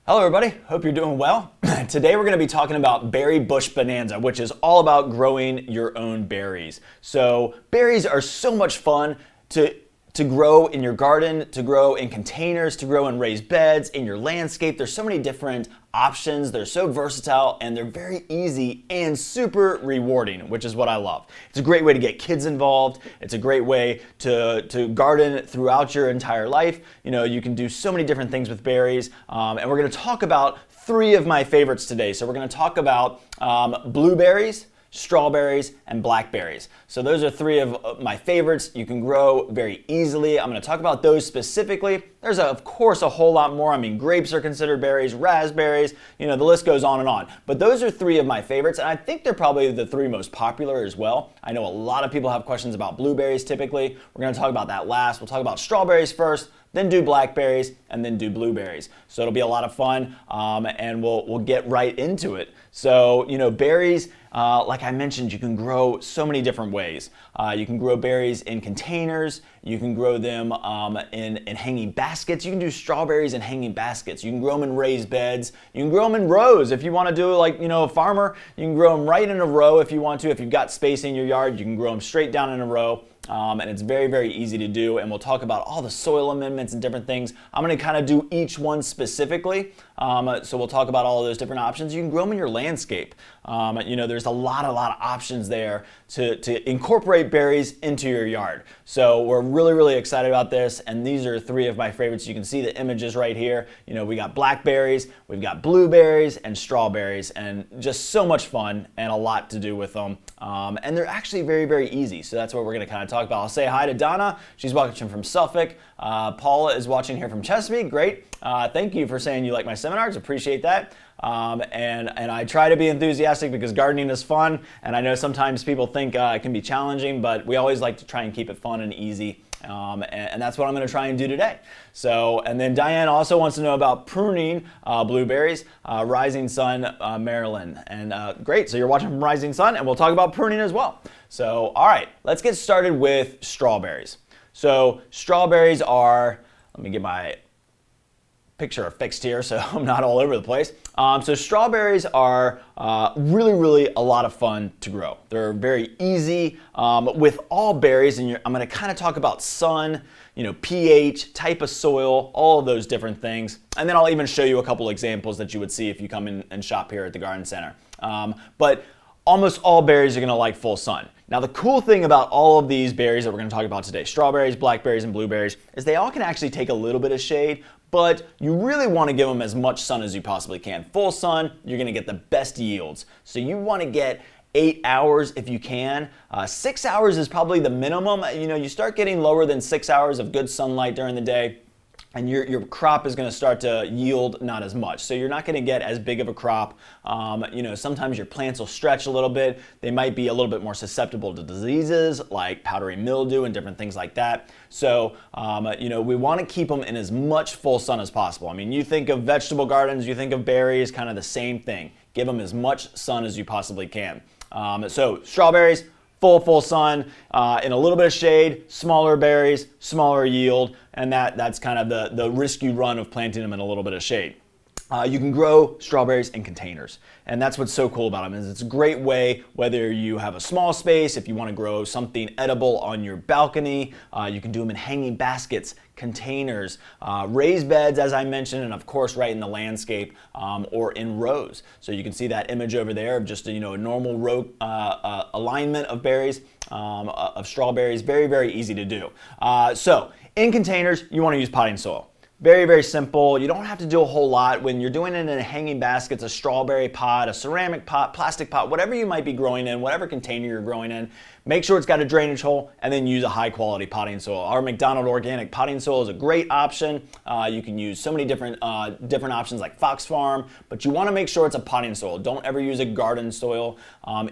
Hello everybody, hope you're doing well. Today we're going to be talking about berry bush bonanza, which is all about growing your own berries. So berries are so much fun to grow in your garden, to grow in containers, to grow in raised beds, in your landscape. There's so many different options. They're so versatile and they're very easy and super rewarding, which is what I love. It's a great way to get kids involved. It's a great way to garden throughout your entire life. You know, you can do so many different things with berries. And we're going to talk about three of my favorites today. So we're going to talk about blueberries, strawberries, and blackberries. So those are three of my favorites. You can grow very easily. I'm going to talk about those specifically. There's of course a whole lot more. I mean, grapes are considered berries, raspberries, you know, the list goes on and on. But those are three of my favorites, and I think they're probably the three most popular as well. I know a lot of people have questions about blueberries typically. We're going to talk about that last. We'll talk about strawberries first, then do blackberries, and then do blueberries. So it'll be a lot of fun, and we'll get right into it. So, you know, berries, like I mentioned, you can grow so many different ways. You can grow berries in containers. You can grow them in hanging baskets. You can do strawberries in hanging baskets. You can grow them in raised beds. You can grow them in rows. If you want to do it like, you know, a farmer, you can grow them right in a row if you want to. If you've got space in your yard, you can grow them straight down in a row. And it's very, very easy to do, and we'll talk about all the soil amendments and different things. I'm going to kind of do each one specifically, so we'll talk about all of those different options. You can grow them in your landscape. You know, there's a lot of options there to incorporate berries into your yard. So we're really excited about this, and these are three of my favorites. You can see the images right here. You know, we got blackberries, we've got blueberries, and strawberries, and just so much fun and a lot to do with them. And they're actually very easy, so that's what we're going to kind of talk about. I'll say hi to Donna. She's watching from Suffolk. Paula is watching here from Chesapeake. Great. Thank you for saying you like my seminars. Appreciate that. And I try to be enthusiastic because gardening is fun, and I know sometimes people think it can be challenging, but we always like to try and keep it fun and easy. And that's what I'm going to try and do today. So, and then Diane also wants to know about pruning blueberries, Rising Sun, Maryland. And great, so you're watching from Rising Sun, and we'll talk about pruning as well. So, all right, let's get started with strawberries. So, strawberries are, let me get my picture fixed here so I'm not all over the place. So strawberries are really a lot of fun to grow. They're very easy with all berries, and I'm going to kind of talk about sun, you know, pH, type of soil, all of those different things. And then I'll even show you a couple examples that you would see if you come in and shop here at the garden center. But almost all berries are going to like full sun. Now the cool thing about all of these berries that we're going to talk about today, strawberries, blackberries, and blueberries, is they all can actually take a little bit of shade, but you really want to give them as much sun as you possibly can. Full sun, you're going to get the best yields. So you want to get 8 hours if you can. 6 hours is probably the minimum. You know, you start getting lower than 6 hours of good sunlight during the day, and your crop is going to start to yield not as much. So you're not going to get as big of a crop. You know, sometimes your plants will stretch a little bit. They might be a little bit more susceptible to diseases like powdery mildew and different things like that. So, you know, we want to keep them in as much full sun as possible. I mean, you think of vegetable gardens, you think of berries, kind of the same thing. Give them as much sun as you possibly can. So strawberries, full sun, in a little bit of shade, smaller berries, smaller yield, and that's kind of the risk you run of planting them in a little bit of shade. You can grow strawberries in containers, and that's what's so cool about them. Is it's a great way, whether you have a small space, if you want to grow something edible on your balcony, you can do them in hanging baskets, containers, raised beds, as I mentioned, and of course right in the landscape or in rows. So you can see that image over there of just a normal row alignment of berries, of strawberries. Very easy to do. So in containers, you want to use potting soil. Very simple. You don't have to do a whole lot. When you're doing it in a hanging basket, a strawberry pot, a ceramic pot, plastic pot, whatever you might be growing in, whatever container you're growing in, make sure it's got a drainage hole, and then use a high quality potting soil. Our McDonald organic potting soil is a great option. You can use so many different options like Fox Farm, but you want to make sure it's a potting soil. Don't ever use a garden soil.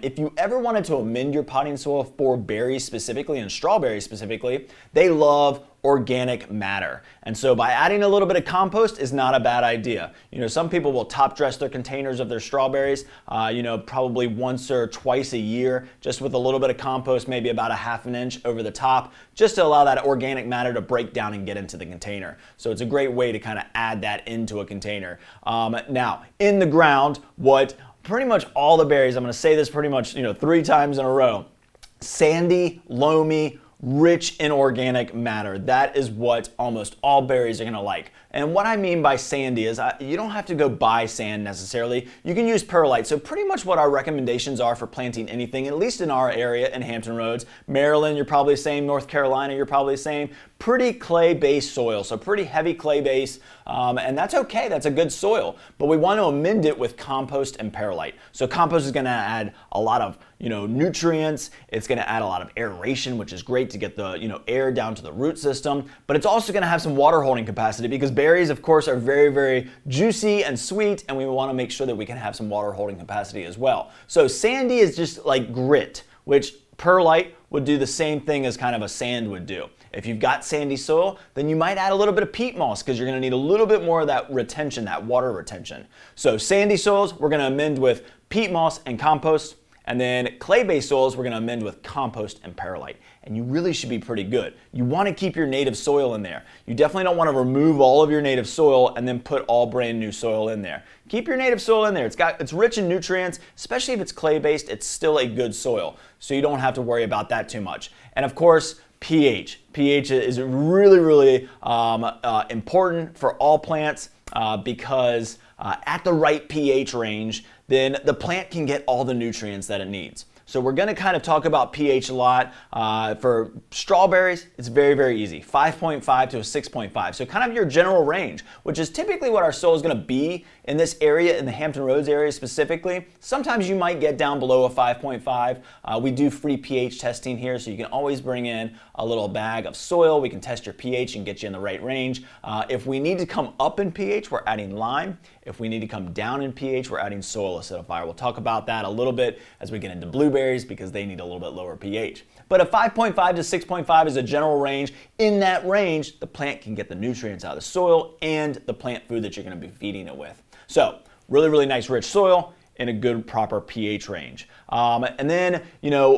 If you ever wanted to amend your potting soil for berries specifically and strawberries specifically, they love organic matter. And so by adding a little bit of compost is not a bad idea. You know, some people will top dress their containers of their strawberries, you know, probably once or twice a year, just with a little bit of compost compost maybe about a ½ inch over the top, just to allow that organic matter to break down and get into the container. So it's a great way to kind of add that into a container. Now, in the ground, what pretty much all the berries, I'm going to say this pretty much 3 times in a row, sandy, loamy, rich in organic matter. That is what almost all berries are going to like. And what I mean by sandy is you don't have to go buy sand necessarily. You can use perlite. So pretty much what our recommendations are for planting anything, at least in our area in Hampton Roads. Maryland, you're probably the same. North Carolina, you're probably the same. Pretty clay-based soil, so pretty heavy clay base, and that's okay. That's a good soil. But we want to amend it with compost and perlite. So compost is going to add a lot of nutrients. It's going to add a lot of aeration, which is great to get the air down to the root system. But it's also going to have some water holding capacity because berries, of course, are very, very juicy and sweet, and we want to make sure that we can have some water holding capacity as well. So sandy is just like grit, which perlite would do the same thing as kind of a sand would do. If you've got sandy soil, then you might add a little bit of peat moss because you're going to need a little bit more of that retention, that water retention. So sandy soils, we're going to amend with peat moss and compost. And then clay-based soils, we're going to amend with compost and perlite. And you really should be pretty good. You want to keep your native soil in there. You definitely don't want to remove all of your native soil and then put all brand new soil in there. Keep your native soil in there. It's rich in nutrients, especially if it's clay-based, it's still a good soil. So you don't have to worry about that too much. And of course, pH. pH is really, really important for all plants because at the right pH range, then the plant can get all the nutrients that it needs. So we're going to kind of talk about pH a lot. For strawberries, it's very, very easy. 5.5 to a 6.5. So kind of your general range, which is typically what our soil is going to be in this area, in the Hampton Roads area specifically. Sometimes you might get down below a 5.5. We do free pH testing here, so you can always bring in a little bag of soil. We can test your pH and get you in the right range. If we need to come up in pH, we're adding lime. If we need to come down in pH, we're adding soil acidifier. We'll talk about that a little bit as we get into blueberries because they need a little bit lower pH. But a 5.5 to 6.5 is a general range. In that range, the plant can get the nutrients out of the soil and the plant food that you're going to be feeding it with. So really, really nice rich soil in a good proper pH range. And then,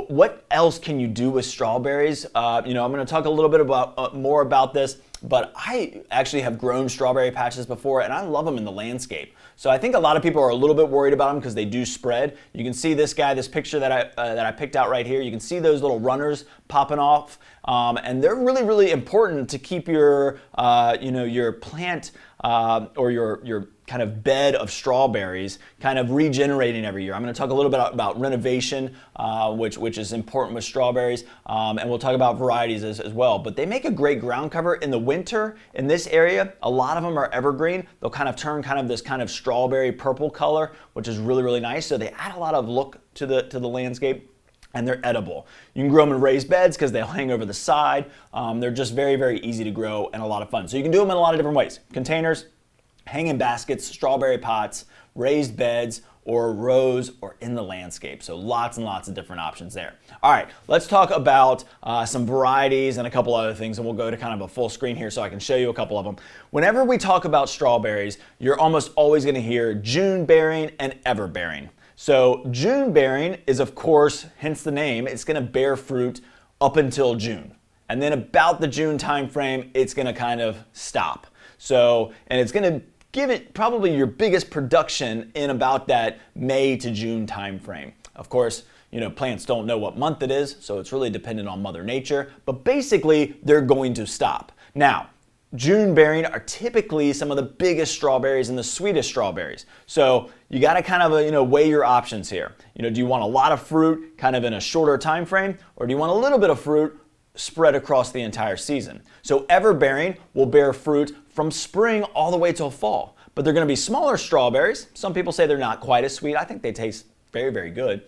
what else can you do with strawberries? I'm going to talk a little bit about more about this, but I actually have grown strawberry patches before and I love them in the landscape. So I think a lot of people are a little bit worried about them because they do spread. You can see this picture that I picked out right here. You can see those little runners popping off, and they're really, really important to keep your, your plant or your kind of bed of strawberries kind of regenerating every year. I'm going to talk a little bit about renovation, which is important with strawberries, and we'll talk about varieties as well. But they make a great ground cover in the winter. In this area, a lot of them are evergreen. They'll kind of turn kind of this kind of strawberry purple color, which is really, really nice. So they add a lot of look to the landscape. And they're edible. You can grow them in raised beds because they'll hang over the side. They're just very, very easy to grow and a lot of fun. So you can do them in a lot of different ways. Containers, hanging baskets, strawberry pots, raised beds, or rows, or in the landscape. So lots and lots of different options there. All right, let's talk about some varieties and a couple other things, and we'll go to kind of a full screen here so I can show you a couple of them. Whenever we talk about strawberries, you're almost always going to hear June bearing and ever bearing. So June bearing is, of course, hence the name, it's going to bear fruit up until June. And then about the June time frame, it's going to kind of stop. So, and it's going to give it probably your biggest production in about that May to June time frame. Of course, plants don't know what month it is, so it's really dependent on Mother Nature, but basically they're going to stop. Now, June bearing are typically some of the biggest strawberries and the sweetest strawberries. So you got to kind of weigh your options here. Do you want a lot of fruit kind of in a shorter time frame, or do you want a little bit of fruit spread across the entire season? So everbearing will bear fruit from spring all the way till fall, but they're going to be smaller strawberries. Some people say they're not quite as sweet. I think they taste very, very good.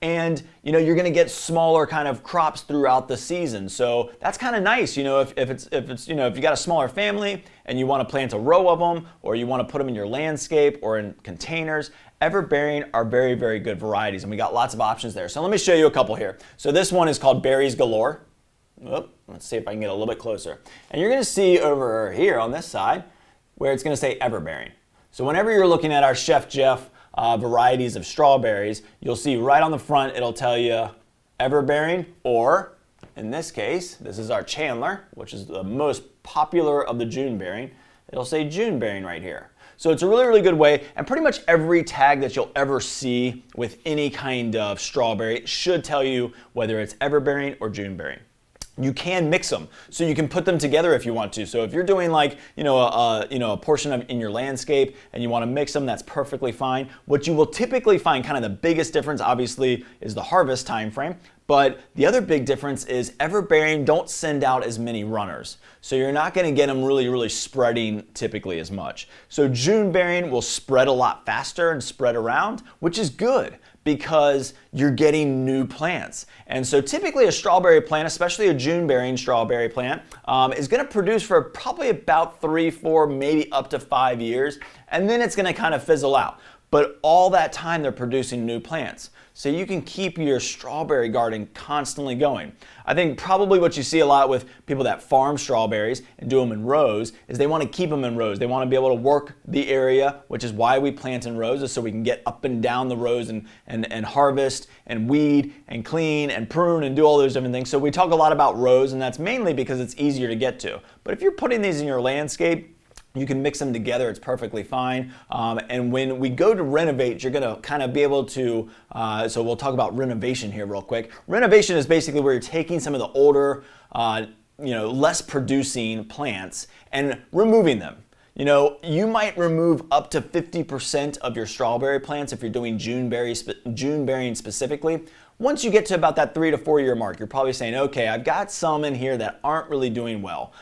And you're going to get smaller kind of crops throughout the season. So that's kind of nice. If you got a smaller family and you want to plant a row of them, or you want to put them in your landscape or in containers, everbearing are very, very good varieties, and we got lots of options there. So let me show you a couple here. So this one is called Berries Galore. Let's see if I can get a little bit closer. And you're going to see over here on this side where it's going to say everbearing. So whenever you're looking at our Chef Jeff varieties of strawberries, you'll see right on the front it'll tell you everbearing, or in this case, this is our Chandler, which is the most popular of the June-bearing. It'll say June-bearing right here. So it's a really, really good way, and pretty much every tag that you'll ever see with any kind of strawberry should tell you whether it's everbearing or June-bearing. You can mix them, so you can put them together if you want to. So if you're doing like, a portion of in your landscape and you want to mix them, that's perfectly fine. What you will typically find, kind of the biggest difference, obviously, is the harvest time frame. But the other big difference is everbearing don't send out as many runners. So you're not going to get them really, really spreading typically as much. So June-bearing will spread a lot faster and spread around, which is good because you're getting new plants. And so typically a strawberry plant, especially a June-bearing strawberry plant, is going to produce for probably about 3, 4, maybe up to 5 years. And then it's going to kind of fizzle out. But all that time they're producing new plants. So you can keep your strawberry garden constantly going. I think probably what you see a lot with people that farm strawberries and do them in rows is they want to keep them in rows. They want to be able to work the area, which is why we plant in rows, is so we can get up and down the rows and harvest and weed and clean and prune and do all those different things. So we talk a lot about rows, and that's mainly because it's easier to get to. But if you're putting these in your landscape, you can mix them together, it's perfectly fine. And when we go to renovate, you're gonna kind of be able to, so we'll talk about renovation here real quick. Renovation is basically where you're taking some of the older, less producing plants and removing them. You might remove up to 50% of your strawberry plants if you're doing June-bearing specifically. Once you get to about that 3 to 4 year mark, you're probably saying, okay, I've got some in here that aren't really doing well.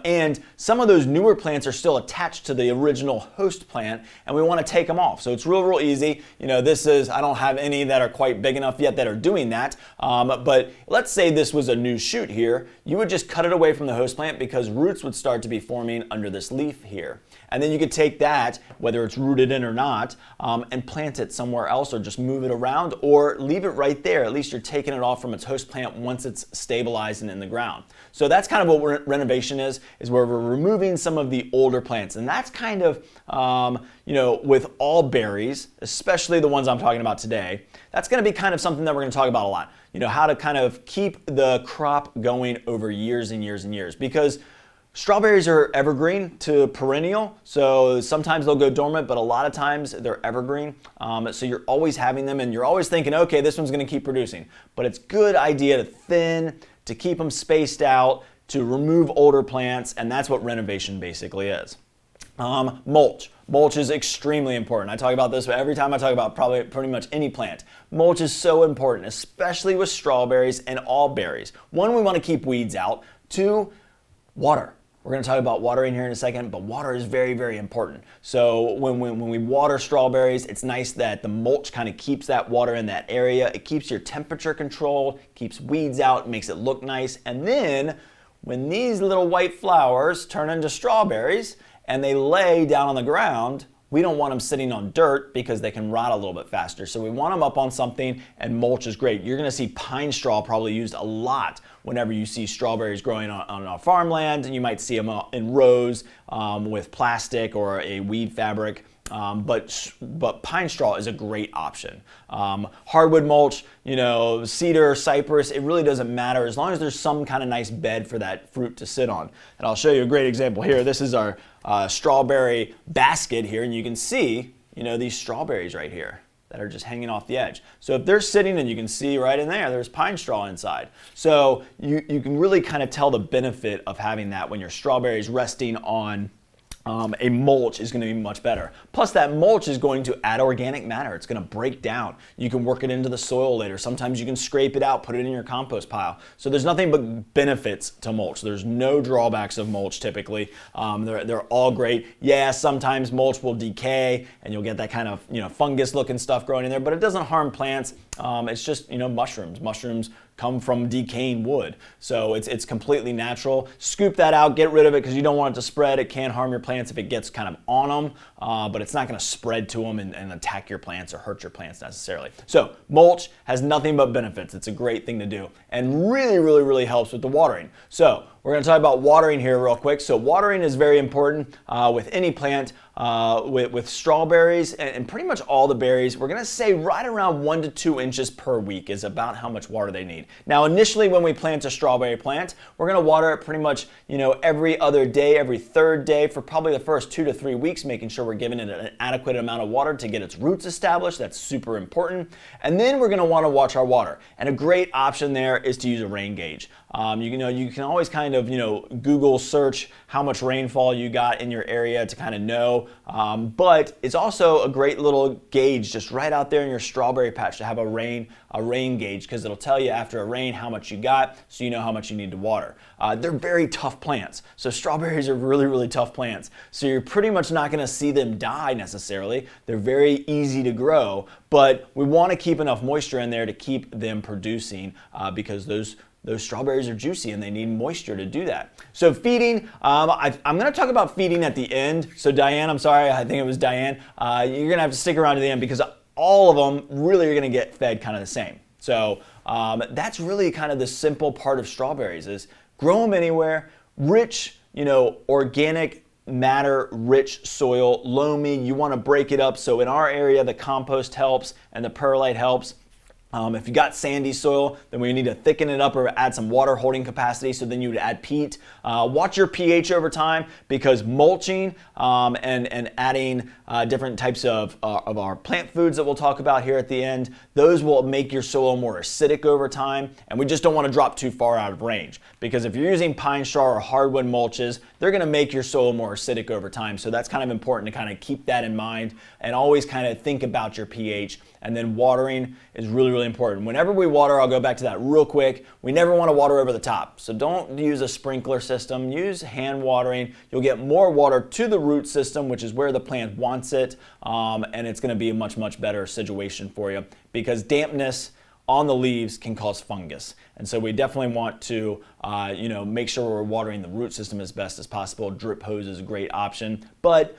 And some of those newer plants are still attached to the original host plant, and we want to take them off. So it's real, real easy. I don't have any that are quite big enough yet that are doing that. But let's say this was a new shoot here. You would just cut it away from the host plant because roots would start to be forming under this leaf here. And then you could take that, whether it's rooted in or not, and plant it somewhere else, or just move it around, or leave it right there. At least you're taking it off from its host plant once it's stabilized and in the ground. So that's kind of what renovation is where we're removing some of the older plants. And that's kind of, with all berries, especially the ones I'm talking about today, that's going to be kind of something that we're going to talk about a lot. How to kind of keep the crop going over years and years and years. Because strawberries are evergreen to perennial, so sometimes they'll go dormant, but a lot of times they're evergreen. So you're always having them, and you're always thinking, okay, this one's going to keep producing. But it's a good idea to thin, to keep them spaced out, to remove older plants, and that's what renovation basically is. Mulch. Mulch is extremely important. I talk about this every time I talk about probably pretty much any plant. Mulch is so important, especially with strawberries and all berries. One, we want to keep weeds out. Two, water. We're going to talk about watering here in a second, but water is very, very important. So when we water strawberries, it's nice that the mulch kind of keeps that water in that area. It keeps your temperature controlled, keeps weeds out, makes it look nice. And then when these little white flowers turn into strawberries and they lay down on the ground, we don't want them sitting on dirt because they can rot a little bit faster. So we want them up on something, and mulch is great. You're going to see pine straw probably used a lot whenever you see strawberries growing on a farmland. You might see them in rows with plastic or a weed fabric. But pine straw is a great option. Hardwood mulch, cedar, cypress, it really doesn't matter as long as there's some kind of nice bed for that fruit to sit on. And I'll show you a great example here. This is our strawberry basket here, and you can see, these strawberries right here that are just hanging off the edge. So if they're sitting, and you can see right in there's pine straw inside. So you can really kind of tell the benefit of having that when your strawberries resting on a mulch is going to be much better. Plus that mulch is going to add organic matter. It's going to break down. You can work it into the soil later. Sometimes you can scrape it out, put it in your compost pile. So there's nothing but benefits to mulch. There's no drawbacks of mulch typically. They're all great. Yeah, sometimes mulch will decay and you'll get that kind of fungus looking stuff growing in there, but it doesn't harm plants. It's just mushrooms. Mushrooms come from decaying wood. So it's completely natural. Scoop that out, get rid of it because you don't want it to spread. It can harm your plants if it gets kind of on them, but it's not going to spread to them and attack your plants or hurt your plants necessarily. So mulch has nothing but benefits. It's a great thing to do and really, really, really helps with the watering. So we're going to talk about watering here real quick. So watering is very important with any plant. with strawberries and pretty much all the berries, we're going to say right around 1 to 2 inches per week is about how much water they need. Now, initially when we plant a strawberry plant, we're going to water it pretty much, every other day, every third day for probably the first 2 to 3 weeks, making sure we're giving it an adequate amount of water to get its roots established. That's super important. And then we're going to want to watch our water. And a great option there is to use a rain gauge. You can always kind of, Google search how much rainfall you got in your area to kind of know. But it's also a great little gauge just right out there in your strawberry patch to have a rain gauge, because it'll tell you after a rain how much you got, so you know how much you need to water. They're very tough plants. So strawberries are really, really tough plants. So you're pretty much not going to see them die necessarily. They're very easy to grow, but we want to keep enough moisture in there to keep them producing, because those strawberries are juicy and they need moisture to do that. So feeding, I'm going to talk about feeding at the end. So Diane, I'm sorry, I think it was Diane. You're going to have to stick around to the end because all of them really are going to get fed kind of the same. So that's really kind of the simple part of strawberries is grow them anywhere, rich, organic matter rich soil, loamy. You want to break it up. So in our area, the compost helps and the perlite helps. If you got sandy soil, then we need to thicken it up or add some water holding capacity, so then you would add peat. Watch your pH over time, because mulching and adding different types of our plant foods that we'll talk about here at the end, those will make your soil more acidic over time, and we just don't want to drop too far out of range, because if you're using pine straw or hardwood mulches, they're going to make your soil more acidic over time. So that's kind of important to kind of keep that in mind and always kind of think about your pH. And then watering is really, really important. Whenever we water, I'll go back to that real quick, we never want to water over the top. So don't use a sprinkler system, use hand watering. You'll get more water to the root system, which is where the plant wants it, and it's going to be a much, much better situation for you, because dampness on the leaves can cause fungus. And so we definitely want to make sure we're watering the root system as best as possible. Drip hose is a great option, but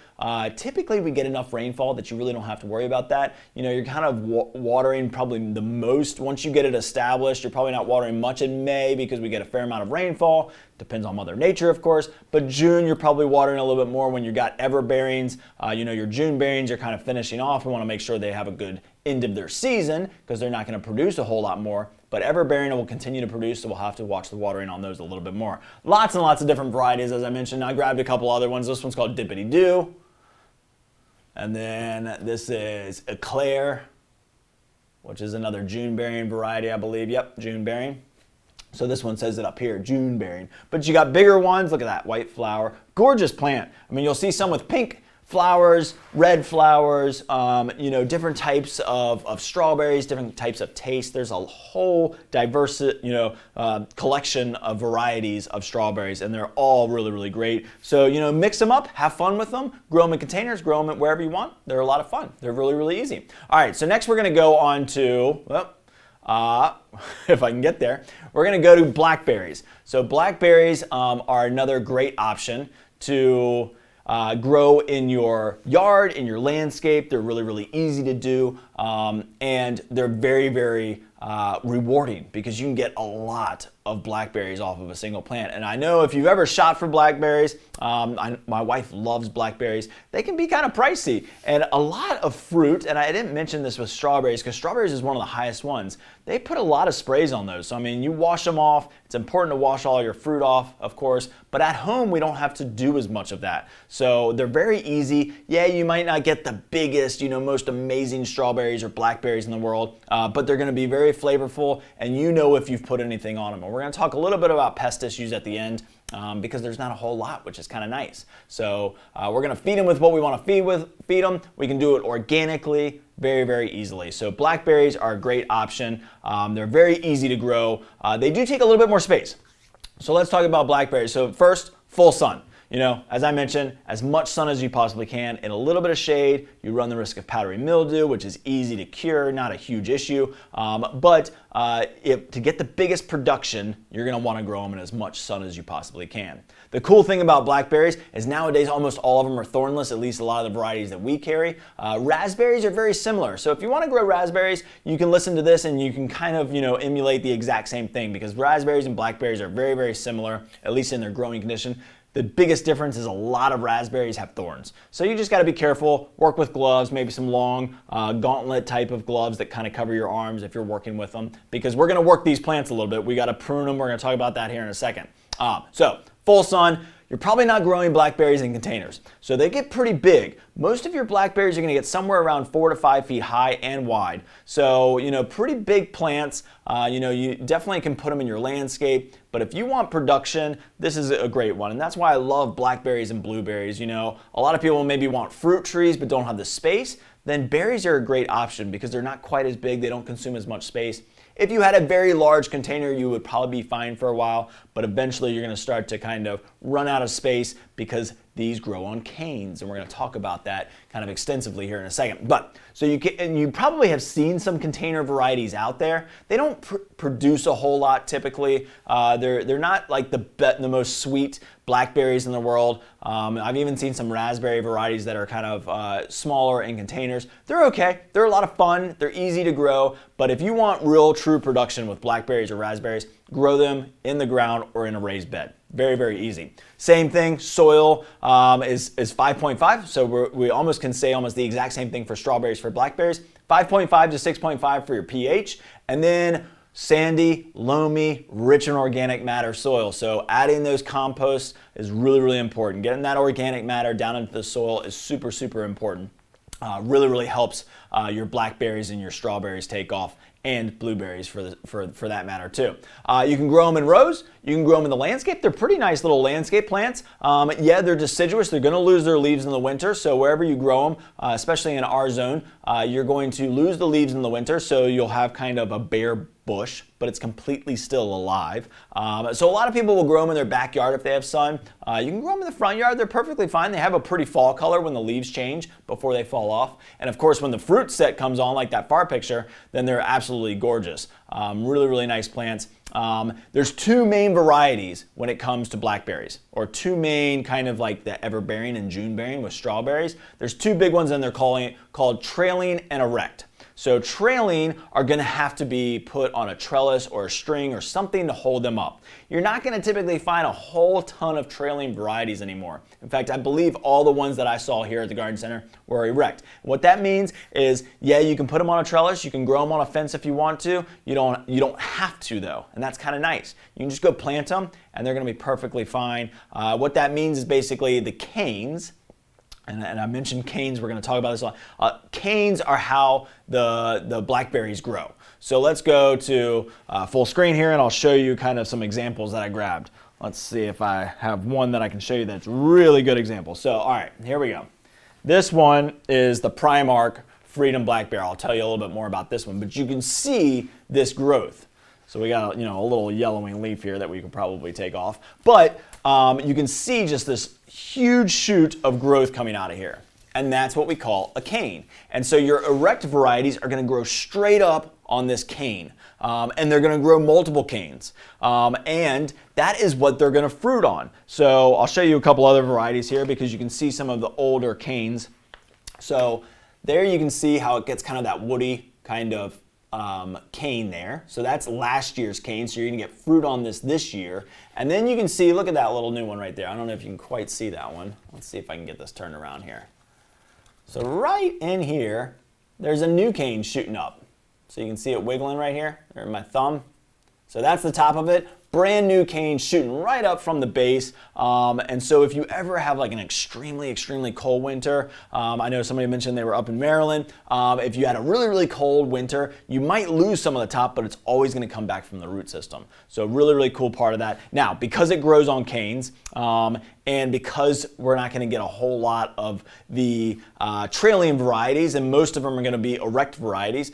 typically we get enough rainfall that you really don't have to worry about that. You're kind of watering probably the most once you get it established. You're probably not watering much in May because we get a fair amount of rainfall. Depends on Mother Nature, of course, but June you're probably watering a little bit more when you got everbearings. Your June bearings are kind of finishing off. We want to make sure they have a good end of their season because they're not going to produce a whole lot more. But everbearing will continue to produce, so we'll have to watch the watering on those a little bit more. Lots and lots of different varieties, as I mentioned. I grabbed a couple other ones. This one's called Dippity Doo. And then this is Eclair, which is another June bearing variety, I believe. Yep, June bearing. So this one says it up here, June bearing. But you got bigger ones. Look at that white flower. Gorgeous plant. I mean, you'll see some with pink flowers, red flowers, different types of strawberries, different types of taste. There's a whole diverse, collection of varieties of strawberries, and they're all really, really great. So, mix them up, have fun with them, grow them in containers, grow them wherever you want. They're a lot of fun. They're really, really easy. All right, so next we're going to go on to, if I can get there, we're going to go to blackberries. So blackberries are another great option to grow in your yard, in your landscape. They're really, really easy to do, and they're very, very rewarding because you can get a lot of blackberries off of a single plant. And I know if you've ever shot for blackberries, my wife loves blackberries. They can be kind of pricey, and a lot of fruit, and I didn't mention this with strawberries because strawberries is one of the highest ones. They put a lot of sprays on those. So I mean, you wash them off. It's important to wash all your fruit off, of course, but at home we don't have to do as much of that. So they're very easy. Yeah, you might not get the biggest, most amazing strawberries or blackberries in the world, but they're going to be very flavorful, and if you've put anything on them. And we're going to talk a little bit about pest issues at the end, because there's not a whole lot, which is kind of nice. So we're going to feed them with what we want to feed them. We can do it organically very, very easily. So blackberries are a great option. They're very easy to grow. They do take a little bit more space. So let's talk about blackberries. So first, full sun. As I mentioned, as much sun as you possibly can. In a little bit of shade, you run the risk of powdery mildew, which is easy to cure, not a huge issue. But to get the biggest production, you're going to want to grow them in as much sun as you possibly can. The cool thing about blackberries is nowadays almost all of them are thornless, at least a lot of the varieties that we carry. Raspberries are very similar. So if you want to grow raspberries, you can listen to this and you can kind of, emulate the exact same thing, because raspberries and blackberries are very, very similar, at least in their growing condition. The biggest difference is a lot of raspberries have thorns. So you just got to be careful, work with gloves, maybe some long gauntlet type of gloves that kind of cover your arms if you're working with them, because we're going to work these plants a little bit. We got to prune them. We're going to talk about that here in a second. So full sun. You're probably not growing blackberries in containers. So they get pretty big. Most of your blackberries are going to get somewhere around 4 to 5 feet high and wide. So, pretty big plants. You definitely can put them in your landscape. But if you want production, this is a great one. And that's why I love blackberries and blueberries. A lot of people maybe want fruit trees but don't have the space. Then berries are a great option because they're not quite as big. They don't consume as much space. If you had a very large container, you would probably be fine for a while, but eventually you're going to start to kind of run out of space because these grow on canes, and we're going to talk about that kind of extensively here in a second. But so you probably have seen some container varieties out there. They don't produce a whole lot typically. They're not like the most sweet blackberries in the world. I've even seen some raspberry varieties that are kind of smaller in containers. They're okay. They're a lot of fun. They're easy to grow. But if you want real true production with blackberries or raspberries, grow them in the ground or in a raised bed. Very, very easy. Same thing, soil is 5.5, so we almost can say almost the exact same thing for strawberries, for blackberries. 5.5 to 6.5 for your pH, and then sandy, loamy, rich in organic matter soil. So adding those composts is really, really important. Getting that organic matter down into the soil is super, super important. Really helps your blackberries and your strawberries take off, and blueberries for that matter too. You can grow them in rows. You can grow them in the landscape. They're pretty nice little landscape plants. Yeah, they're deciduous. They're going to lose their leaves in the winter. So wherever you grow them, especially in our zone, you're going to lose the leaves in the winter. So you'll have kind of a bare bush, but it's completely still alive. So a lot of people will grow them in their backyard if they have sun. You can grow them in the front yard. They're perfectly fine. They have a pretty fall color when the leaves change before they fall off. And of course, when the fruit set comes on, like that far picture, then they're absolutely gorgeous. Really nice plants. There's two main varieties when it comes to blackberries, or two main kind of like the everbearing and Junebearing with strawberries. There's two big ones, and they're called trailing and erect. So trailing are going to have to be put on a trellis or a string or something to hold them up. You're not going to typically find a whole ton of trailing varieties anymore. In fact, I believe all the ones that I saw here at the garden center were erect. What that means is, yeah, you can put them on a trellis, you can grow them on a fence if you want to. You don't have to though, and that's kind of nice. You can just go plant them, and they're going to be perfectly fine. What that means is basically the canes. And I mentioned canes, we're going to talk about this a lot. Canes are how the blackberries grow. So let's go to full screen here, and I'll show you kind of some examples that I grabbed. Let's see if I have one that I can show you that's really good example. So, all right, here we go. This one is the Primark Freedom Blackberry. I'll tell you a little bit more about this one, but you can see this growth. So we got a little yellowing leaf here that we could probably take off. But you can see just this huge shoot of growth coming out of here. And that's what we call a cane. And so your erect varieties are going to grow straight up on this cane. And they're going to grow multiple canes. And that is what they're going to fruit on. So I'll show you a couple other varieties here because you can see some of the older canes. So there you can see how it gets kind of that woody kind of cane there. So that's last year's cane, so you're gonna get fruit on this year. And then you can see, look at that little new one right there. I don't know if you can quite see that one. Let's see if I can get this turned around here. So right in here, there's a new cane shooting up. So you can see it wiggling right here, or my thumb. So that's the top of it. Brand new cane shooting right up from the base. And so if you ever have like an extremely cold winter, I know somebody mentioned they were up in Maryland. If you had a really cold winter, you might lose some of the top, but it's always going to come back from the root system. So really cool part of that. Now, because it grows on canes, and because we're not going to get a whole lot of the trailing varieties, and most of them are going to be erect varieties,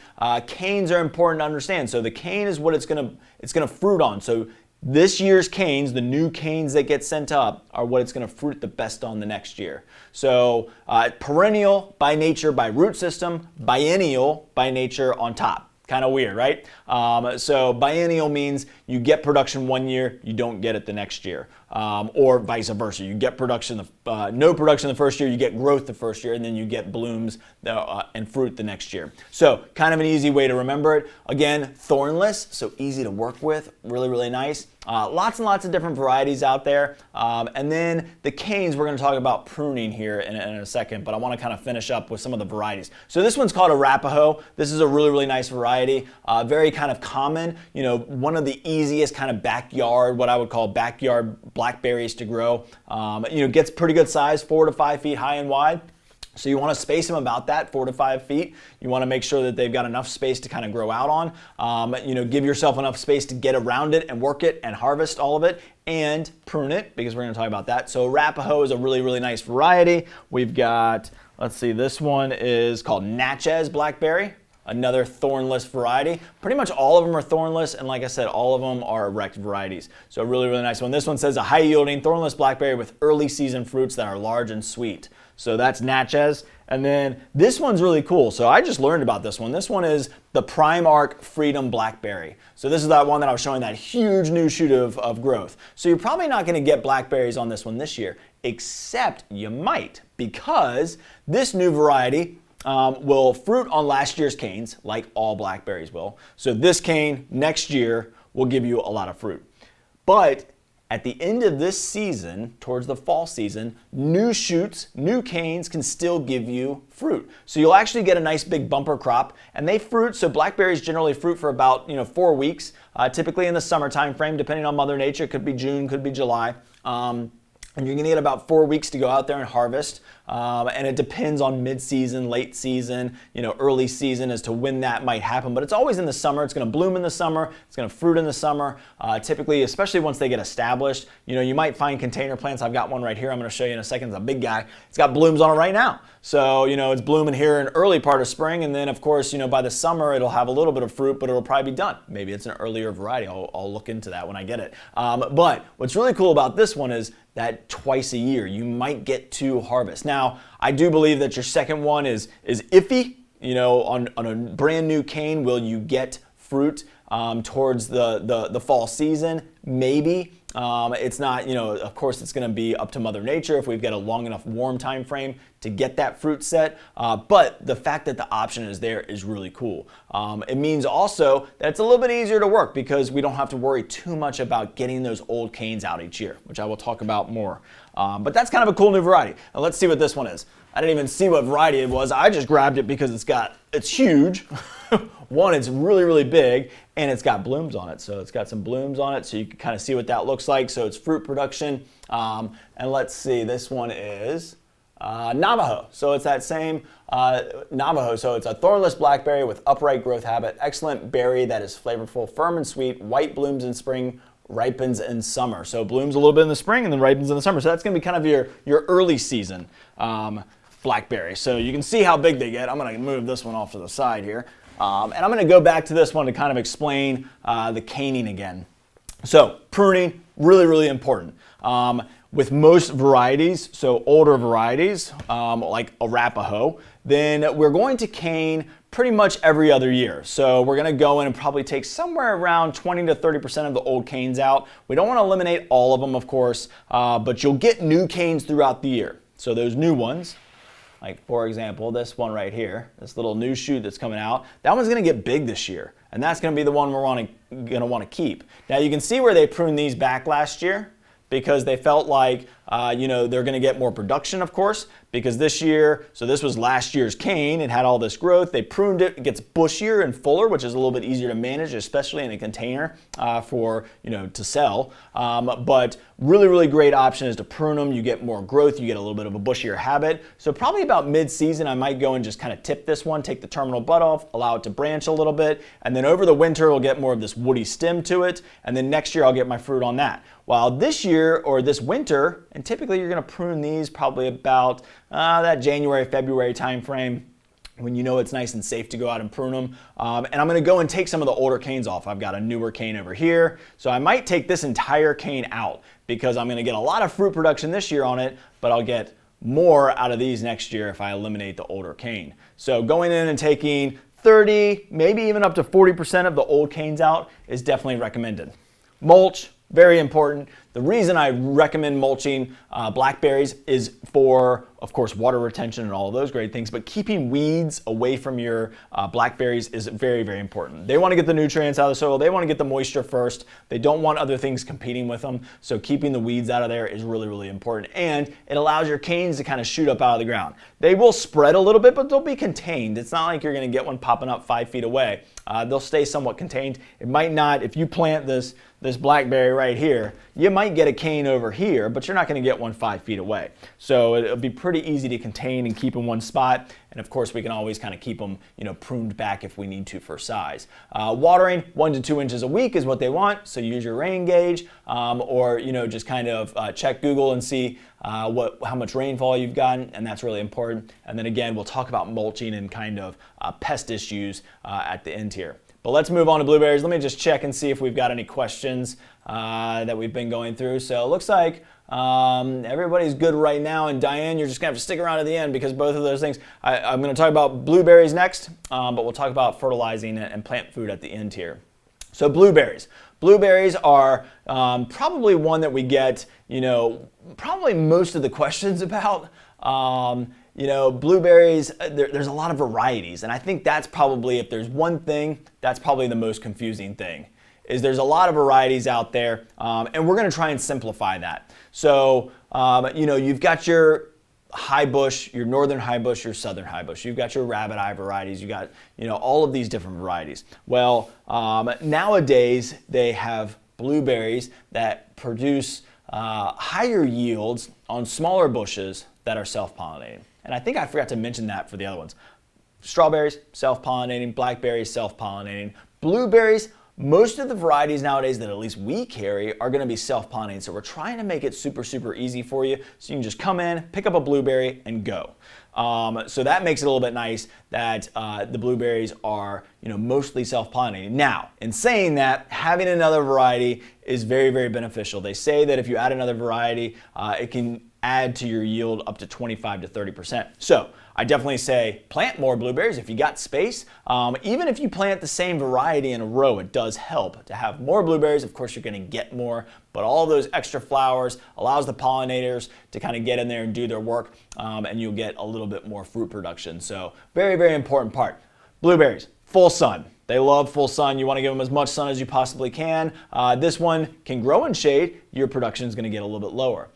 canes are important to understand. So the cane is what it's going to fruit on. So this year's canes, the new canes that get sent up, are what it's going to fruit the best on the next year. So perennial by nature, by root system, biennial by nature on top. Kind of weird, right? So biennial means you get production one year, you don't get it the next year. Or vice versa. You get production, no production the first year, you get growth the first year, and then you get blooms and fruit the next year. So kind of an easy way to remember it. Again, thornless, so easy to work with, really nice. Lots and lots of different varieties out there. And then the canes, we're going to talk about pruning here in a second, but I want to kind of finish up with some of the varieties. So this one's called Arapaho. This is a really, really nice variety. Very kind of common, one of the easiest kind of backyard, what I would call backyard blackberries to grow. Gets pretty good size, 4 to 5 feet high and wide. So you want to space them about that, 4 to 5 feet. You want to make sure that they've got enough space to kind of grow out on. Give yourself enough space to get around it and work it and harvest all of it and prune it, because we're going to talk about that. So Arapaho is a really, really nice variety. We've got, let's see, this one is called Natchez blackberry. Another thornless variety. Pretty much all of them are thornless, and like I said, all of them are erect varieties. So a really, really nice one. This one says a high-yielding thornless blackberry with early season fruits that are large and sweet. So that's Natchez. And then this one's really cool. So I just learned about this one. This one is the Primark Freedom Blackberry. So this is that one that I was showing, that huge new shoot of growth. So you're probably not going to get blackberries on this one this year, except you might, because this new variety will fruit on last year's canes, like all blackberries will. So this cane next year will give you a lot of fruit. But at the end of this season, towards the fall season, new shoots, new canes can still give you fruit. So you'll actually get a nice big bumper crop, and they fruit. So blackberries generally fruit for about 4 weeks, typically in the summer time frame, depending on Mother Nature. It could be June, could be July. And you're going to get about 4 weeks to go out there and harvest. And it depends on mid-season, late season, early season as to when that might happen. But it's always in the summer. It's going to bloom in the summer. It's going to fruit in the summer. Typically, especially once they get established, you might find container plants. I've got one right here. I'm going to show you in a second. It's a big guy. It's got blooms on it right now. So, it's blooming here in early part of spring. And then, of course, by the summer, it'll have a little bit of fruit, but it'll probably be done. Maybe it's an earlier variety. I'll look into that when I get it. But what's really cool about this one is that twice a year you might get to harvest. Now, I do believe that your second one is iffy. On a brand new cane, will you get fruit towards the fall season? Maybe. It's not, of course it's going to be up to Mother Nature if we've got a long enough warm time frame to get that fruit set. But the fact that the option is there is really cool. It means also that it's a little bit easier to work because we don't have to worry too much about getting those old canes out each year, which I will talk about more. But that's kind of a cool new variety. Now let's see what this one is. I didn't even see what variety it was. I just grabbed it because it's huge. One, it's really, really big, and it's got blooms on it. So it's got some blooms on it, so you can kind of see what that looks like. So it's fruit production. And let's see, this one is Navajo. So it's that same Navajo. So it's a thornless blackberry with upright growth habit, excellent berry that is flavorful, firm and sweet, white blooms in spring, ripens in summer. So blooms a little bit in the spring and then ripens in the summer. So that's going to be kind of your early season blackberry. So you can see how big they get. I'm going to move this one off to the side here. And I'm going to go back to this one to kind of explain the caning again. So pruning, really, really important. With most varieties, so older varieties like Arapaho, then we're going to cane pretty much every other year. So we're going to go in and probably take somewhere around 20 to 30% of the old canes out. We don't want to eliminate all of them, of course, but you'll get new canes throughout the year. So those new ones, like for example, this one right here, this little new shoot that's coming out, that one's going to get big this year. And that's going to be the one we're going to want to keep. Now you can see where they pruned these back last year because they felt like they're going to get more production, of course, because this year, so this was last year's cane, it had all this growth, they pruned it, it gets bushier and fuller, which is a little bit easier to manage, especially in a container to sell. But really, really great option is to prune them. You get more growth, you get a little bit of a bushier habit. So probably about mid-season, I might go and just kind of tip this one, take the terminal bud off, allow it to branch a little bit, and then over the winter, it'll get more of this woody stem to it, and then next year, I'll get my fruit on that. While this year, or this winter, and typically you're going to prune these probably about that January, February time frame when it's nice and safe to go out and prune them. And I'm going to go and take some of the older canes off. I've got a newer cane over here. So I might take this entire cane out because I'm going to get a lot of fruit production this year on it, but I'll get more out of these next year if I eliminate the older cane. So going in and taking 30, maybe even up to 40% of the old canes out is definitely recommended. Mulch, very important. The reason I recommend mulching blackberries is for, of course, water retention and all of those great things, but keeping weeds away from your blackberries is very, very important. They want to get the nutrients out of the soil. They want to get the moisture first. They don't want other things competing with them. So keeping the weeds out of there is really, really important. And it allows your canes to kind of shoot up out of the ground. They will spread a little bit, but they'll be contained. It's not like you're going to get one popping up 5 feet away. They'll stay somewhat contained. It might not, if you plant this blackberry right here, you might get a cane over here, but you're not going to get one 5 feet away. So it'll be pretty easy to contain and keep in one spot. And of course, we can always kind of keep them, pruned back if we need to for size. Watering 1 to 2 inches a week is what they want. So use your rain gauge, or just kind of check Google and see how much rainfall you've gotten, and that's really important. And then again, we'll talk about mulching and kind of pest issues at the end here. But let's move on to blueberries. Let me just check and see if we've got any questions that we've been going through. So it looks like everybody's good right now. And Diane, you're just going to have to stick around to the end because both of those things. I'm going to talk about blueberries next, but we'll talk about fertilizing and plant food at the end here. So blueberries. Blueberries are probably one that we get, probably most of the questions about. Blueberries, there's a lot of varieties, and I think that's probably, if there's one thing, that's probably the most confusing thing, is there's a lot of varieties out there, and we're going to try and simplify that. So, you've got your high bush, your northern high bush, your southern high bush. You've got your rabbit eye varieties. You got, all of these different varieties. Well, nowadays they have blueberries that produce higher yields on smaller bushes that are self-pollinating. And I think I forgot to mention that for the other ones. Strawberries, self-pollinating. Blackberries, self-pollinating. Blueberries, most of the varieties nowadays that at least we carry are going to be self-pollinating. So we're trying to make it super, super easy for you. So you can just come in, pick up a blueberry, and go. So that makes it a little bit nice that the blueberries are, mostly self-pollinating. Now, in saying that, having another variety is very, very beneficial. They say that if you add another variety, it can add to your yield up to 25 to 30%. So I definitely say plant more blueberries if you got space. Even if you plant the same variety in a row, it does help to have more blueberries. Of course, you're going to get more, but all those extra flowers allows the pollinators to kind of get in there and do their work, and you'll get a little bit more fruit production. So very, very important part. Blueberries, full sun. They love full sun. You want to give them as much sun as you possibly can. This one can grow in shade. Your production is going to get a little bit lower.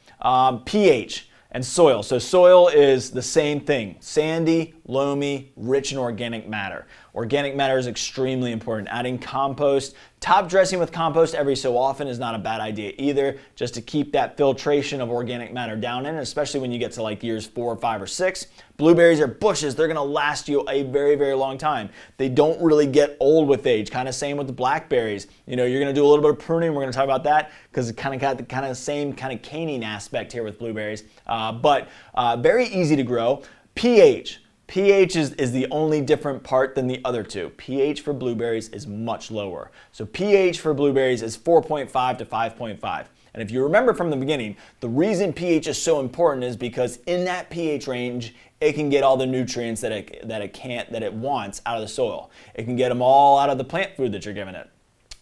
pH and soil. So soil is the same thing. Sandy, loamy, rich in organic matter. Organic matter is extremely important. Adding compost, top dressing with compost every so often is not a bad idea either, just to keep that filtration of organic matter down in, especially when you get to like years 4, 5, or 6. Blueberries are bushes. They're going to last you a very, very long time. They don't really get old with age. Kind of same with the blackberries. You're going to do a little bit of pruning. We're going to talk about that because it kind of got the kind of same kind of caning aspect here with blueberries. But very easy to grow. pH. pH is the only different part than the other two. pH for blueberries is much lower. So pH for blueberries is 4.5 to 5.5. And if you remember from the beginning, the reason pH is so important is because in that pH range, it can get all the nutrients that it wants out of the soil. It can get them all out of the plant food that you're giving it.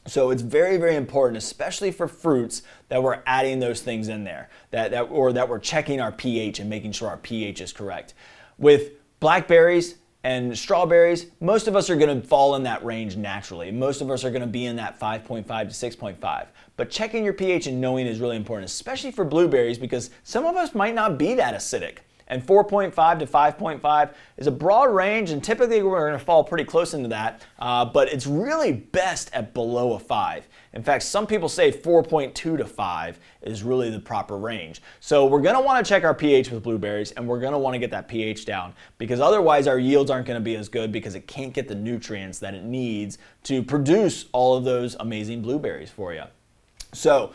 So it's very, very important, especially for fruits, that we're adding those things in there, that we're checking our pH and making sure our pH is correct. With blackberries and strawberries, most of us are going to fall in that range naturally. Most of us are going to be in that 5.5 to 6.5. But checking your pH and knowing is really important, especially for blueberries, because some of us might not be that acidic. And 4.5 to 5.5 is a broad range, and typically we're going to fall pretty close into that, but it's really best at below a 5. In fact, some people say 4.2 to 5 is really the proper range. So we're going to want to check our pH with blueberries, and we're going to want to get that pH down, because otherwise our yields aren't going to be as good because it can't get the nutrients that it needs to produce all of those amazing blueberries for you. So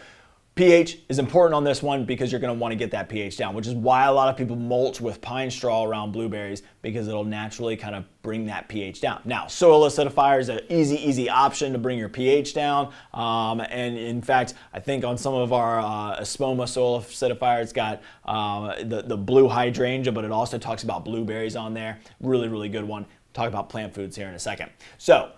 pH is important on this one because you're going to want to get that pH down, which is why a lot of people mulch with pine straw around blueberries, because it'll naturally kind of bring that pH down. Now, soil acidifier is an easy option to bring your pH down. And in fact, I think on some of our Espoma soil acidifier, it's got the blue hydrangea, but it also talks about blueberries on there. Really, really good one. Talk about plant foods here in a second. So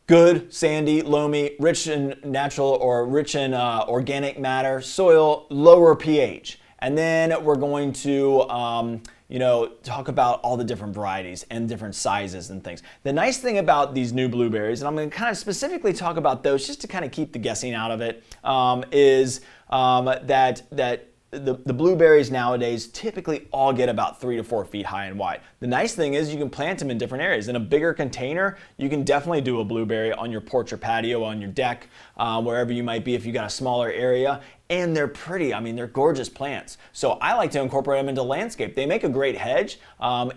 good, sandy, loamy, rich in natural or rich in organic matter, soil, lower pH. And then we're going to talk about all the different varieties and different sizes and things. The nice thing about these new blueberries, and I'm going to kind of specifically talk about those just to kind of keep the guessing out of it, is that the blueberries nowadays typically all get about 3 to 4 feet high and wide. The nice thing is you can plant them in different areas. In a bigger container, you can definitely do a blueberry on your porch or patio, on your deck, wherever you might be if you got a smaller area. And they're pretty. I mean, they're gorgeous plants. So I like to incorporate them into landscape. They make a great hedge.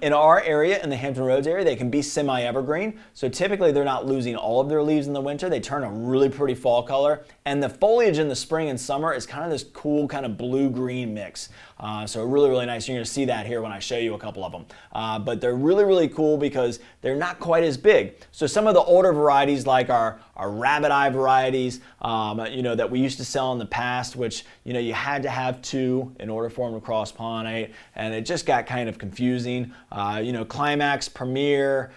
In our area, in the Hampton Roads area, they can be semi-evergreen. So typically they're not losing all of their leaves in the winter. They turn a really pretty fall color. And the foliage in the spring and summer is kind of this cool kind of blue-green mix. So really, really nice. You're going to see that here when I show you a couple of them. But they're really, really cool because they're not quite as big. So some of the older varieties like our rabbit eye varieties, that we used to sell in the past, which, you had to have 2 in order for them to cross-pollinate, and it just got kind of confusing. Climax, Premier,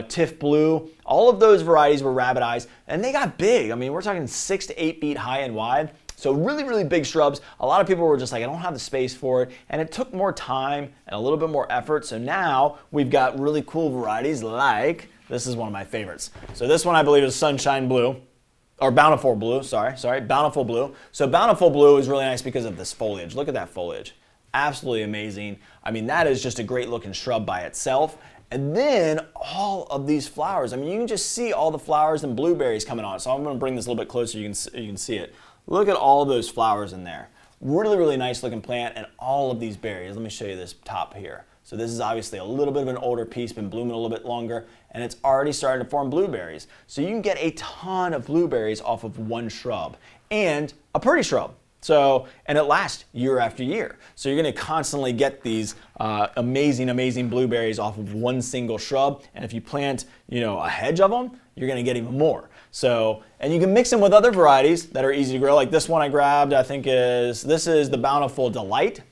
Tiff Blue, all of those varieties were rabbit eyes, and they got big. I mean, we're talking 6 to 8 feet high and wide. So really, really big shrubs. A lot of people were just like, I don't have the space for it. And it took more time and a little bit more effort. So now we've got really cool varieties like, this is one of my favorites. So this one I believe is Sunshine Blue, or Bountiful Blue, sorry, Bountiful Blue. So Bountiful Blue is really nice because of this foliage. Look at that foliage. Absolutely amazing. I mean, that is just a great looking shrub by itself. And then all of these flowers. I mean, you can just see all the flowers and blueberries coming on. So I'm going to bring this a little bit closer. You can see it. Look at all of those flowers in there. Really, really nice looking plant, and all of these berries. Let me show you this top here. So this is obviously a little bit of an older piece, been blooming a little bit longer, and it's already starting to form blueberries. So you can get a ton of blueberries off of one shrub, and a pretty shrub. So, and it lasts year after year. So you're going to constantly get these amazing, amazing blueberries off of one single shrub. And if you plant, a hedge of them, you're going to get even more. So, and you can mix them with other varieties that are easy to grow. Like this one I grabbed, this is the Bountiful Delight.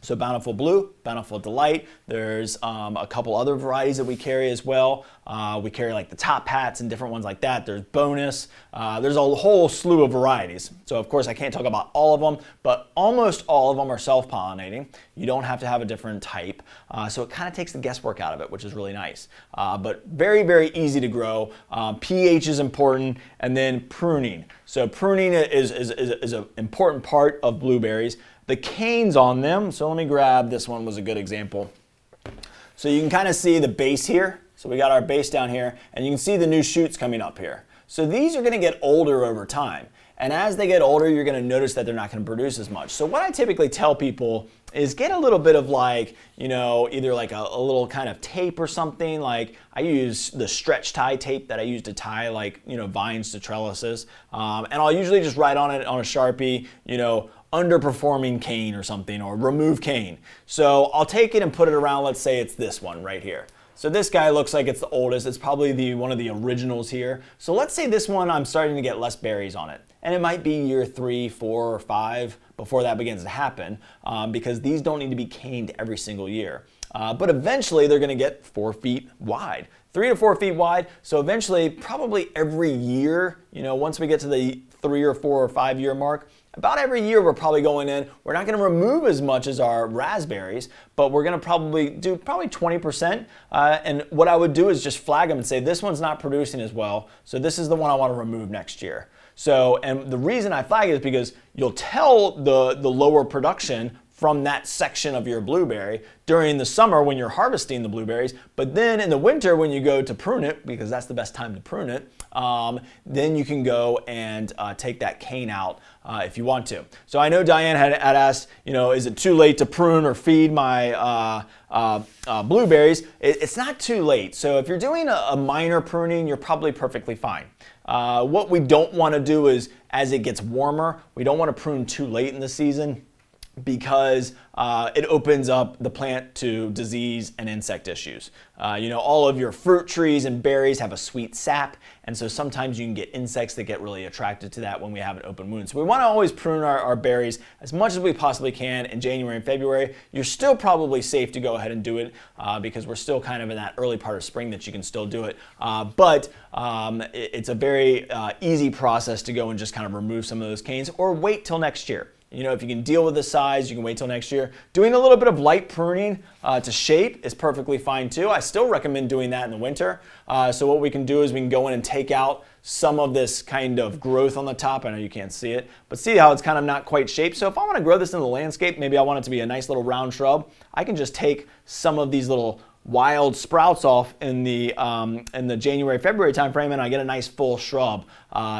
So Bountiful Blue, Bountiful Delight. There's a couple other varieties that we carry as well. We carry like the Top Hats and different ones like that. There's Bonus. There's a whole slew of varieties. So of course I can't talk about all of them, but almost all of them are self-pollinating. You don't have to have a different type. So it kind of takes the guesswork out of it, which is really nice. But very, very easy to grow. pH is important, and then pruning. So pruning is an important part of blueberries. The canes on them, so let me grab, this one was a good example. So you can kind of see the base here. So we got our base down here, and you can see the new shoots coming up here. So these are going to get older over time. And as they get older, you're going to notice that they're not going to produce as much. So what I typically tell people is get a little bit of like, either like a little kind of tape or something. Like I use the stretch tie tape that I use to tie like, vines to trellises. And I'll usually just write on it on a Sharpie, underperforming cane or something, or remove cane. So I'll take it and put it around, let's say it's this one right here. So this guy looks like it's the oldest. It's probably one of the originals here. So let's say this one I'm starting to get less berries on it. And it might be year 3, 4, or 5 before that begins to happen, because these don't need to be caned every single year. But eventually they're going to get 4 feet wide. 3 to 4 feet wide. So eventually, probably every year, once we get to the 3 or 4 or 5 year mark, about every year we're probably going in. We're not going to remove as much as our raspberries, but we're going to probably do 20%. And what I would do is just flag them and say, this one's not producing as well, so this is the one I want to remove next year. So, and the reason I flag it is because you'll tell the lower production from that section of your blueberry during the summer when you're harvesting the blueberries, but then in the winter when you go to prune it, because that's the best time to prune it, then you can go and take that cane out if you want to. So I know Diane had asked, is it too late to prune or feed my blueberries? It's not too late. So if you're doing a minor pruning, you're probably perfectly fine. What we don't want to do is, as it gets warmer, we don't want to prune too late in the season, because it opens up the plant to disease and insect issues. All of your fruit trees and berries have a sweet sap, and so sometimes you can get insects that get really attracted to that when we have an open wound. So we want to always prune our berries as much as we possibly can in January and February. You're still probably safe to go ahead and do it because we're still kind of in that early part of spring that you can still do it. But it's a very easy process to go and just kind of remove some of those canes, or wait till next year. If you can deal with the size, you can wait till next year. Doing a little bit of light pruning to shape is perfectly fine too. I still recommend doing that in the winter. So what we can do is we can go in and take out some of this kind of growth on the top. I know you can't see it, but see how it's kind of not quite shaped. So if I want to grow this in the landscape, maybe I want it to be a nice little round shrub, I can just take some of these little wild sprouts off in the January, February timeframe, and I get a nice full shrub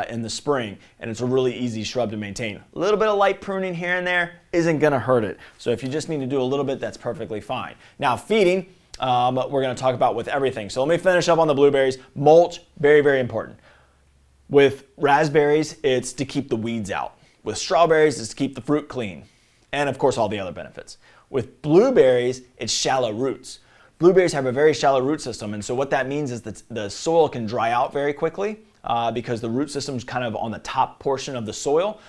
in the spring, and it's a really easy shrub to maintain. A little bit of light pruning here and there isn't going to hurt it. So if you just need to do a little bit, that's perfectly fine. Now feeding, we're going to talk about with everything. So let me finish up on the blueberries. Mulch, very, very important. With raspberries, it's to keep the weeds out. With strawberries, it's to keep the fruit clean, and of course all the other benefits. With blueberries, it's shallow roots. Blueberries have a very shallow root system, and so what that means is that the soil can dry out very quickly because the root system is kind of on the top portion of the soil.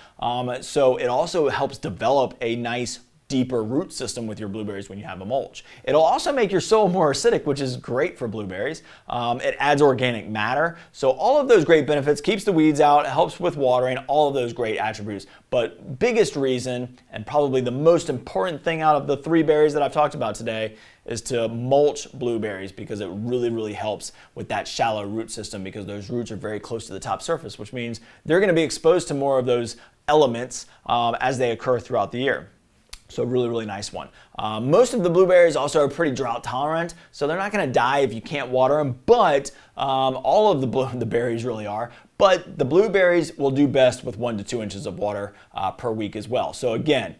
So it also helps develop a nice deeper root system with your blueberries when you have a mulch. It'll also make your soil more acidic, which is great for blueberries. It adds organic matter. So all of those great benefits, keeps the weeds out, helps with watering, all of those great attributes. But biggest reason, and probably the most important thing out of the 3 berries that I've talked about today, is to mulch blueberries, because it really, really helps with that shallow root system, because those roots are very close to the top surface, which means they're going to be exposed to more of those elements as they occur throughout the year. So really, really nice one. Most of the blueberries also are pretty drought tolerant, so they're not going to die if you can't water them, but all of the berries really are. But the blueberries will do best with 1 to 2 inches of water per week as well. So again,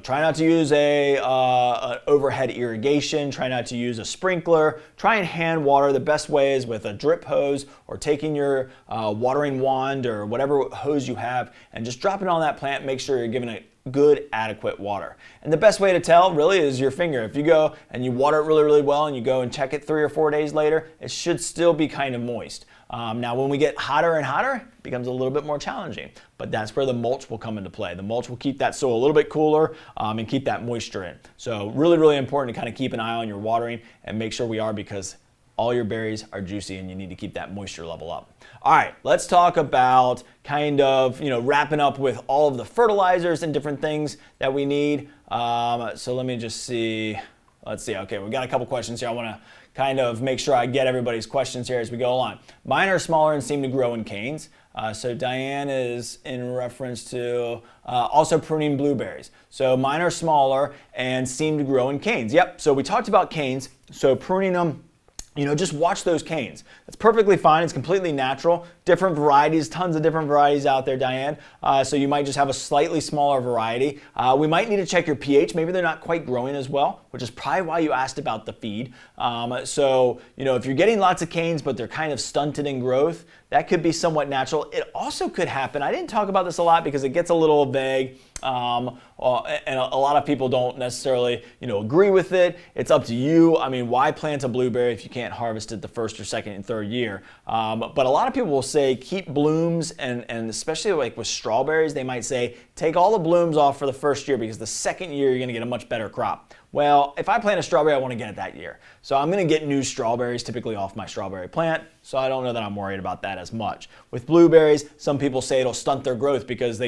try not to use an overhead irrigation, try not to use a sprinkler, try and hand water. The best way is with a drip hose, or taking your watering wand or whatever hose you have and just drop it on that plant. Make sure you're giving it good, adequate water. And the best way to tell really is your finger. If you go and you water it really, really well and you go and check it 3 or 4 days later, it should still be kind of moist. Now when we get hotter and hotter, it becomes a little bit more challenging, but that's where the mulch will come into play. The mulch will keep that soil a little bit cooler and keep that moisture in. So really, really important to kind of keep an eye on your watering and make sure we are, because all your berries are juicy and you need to keep that moisture level up. All right, let's talk about kind of, wrapping up with all of the fertilizers and different things that we need. So let me just see. Let's see. Okay, we've got a couple questions here. I want to kind of make sure I get everybody's questions here as we go along. Mine are smaller and seem to grow in canes. So Diane is in reference to also pruning blueberries. So mine are smaller and seem to grow in canes. Yep, so we talked about canes. So pruning them, just watch those canes. That's perfectly fine. It's completely natural. Different varieties, tons of different varieties out there, Diane. So you might just have a slightly smaller variety. We might need to check your pH. Maybe they're not quite growing as well, which is probably why you asked about the feed. So, if you're getting lots of canes, but they're kind of stunted in growth, that could be somewhat natural. It also could happen. I didn't talk about this a lot because it gets a little vague. And a lot of people don't necessarily, agree with it. It's up to you. I mean, why plant a blueberry if you can't harvest it the first or second and third year? But a lot of people will say keep blooms, and especially like with strawberries, they might say take all the blooms off for the first year, because the second year you're going to get a much better crop. Well, if I plant a strawberry, I want to get it that year. So I'm going to get new strawberries typically off my strawberry plant. So I don't know that I'm worried about that as much. With blueberries, some people say it'll stunt their growth because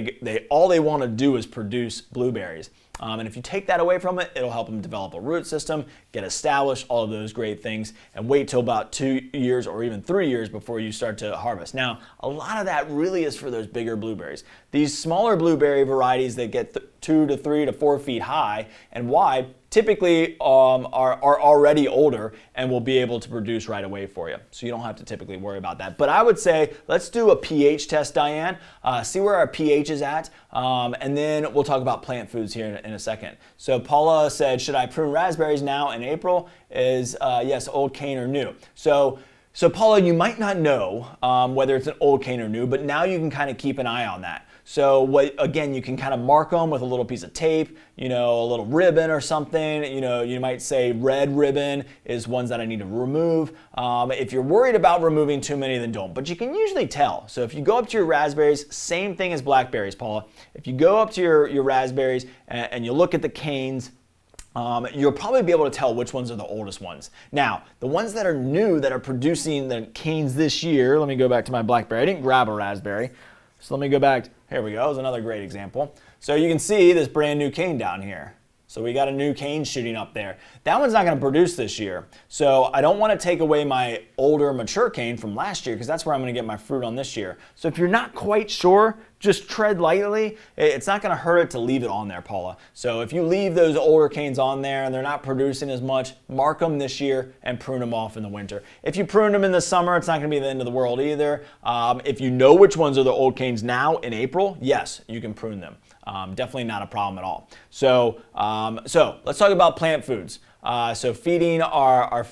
all they want to do is produce blueberries. And if you take that away from it, it'll help them develop a root system, get established, all of those great things, and wait till about 2 years or even 3 years before you start to harvest. Now, a lot of that really is for those bigger blueberries. These smaller blueberry varieties that get 2 to 3 to 4 feet high and wide typically are already older and will be able to produce right away for you. So you don't have to typically worry about that. But I would say let's do a pH test, Diane, see where our pH is at, and then we'll talk about plant foods here in a second. So Paula said, should I prune raspberries now in April? Is yes, old cane or new? So Paula, you might not know whether it's an old cane or new, but now you can kind of keep an eye on that. So again, you can kind of mark them with a little piece of tape, a little ribbon or something. You might say red ribbon is ones that I need to remove. If you're worried about removing too many, then don't. But you can usually tell. So if you go up to your raspberries, same thing as blackberries, Paula. If you go up to your raspberries and you look at the canes, you'll probably be able to tell which ones are the oldest ones. Now, the ones that are new that are producing the canes this year, let me go back to my blackberry. I didn't grab a raspberry. So let me go back. Here we go. That was another great example. So you can see this brand new cane down here. So we got a new cane shooting up there. That one's not going to produce this year. So I don't want to take away my older mature cane from last year because that's where I'm going to get my fruit on this year. So if you're not quite sure, just tread lightly. It's not going to hurt it to leave it on there, Paula. So if you leave those older canes on there and they're not producing as much, mark them this year and prune them off in the winter. If you prune them in the summer, it's not going to be the end of the world either. If you know which ones are the old canes now in April, yes, you can prune them. Definitely not a problem at all. So let's talk about plant foods. So feeding our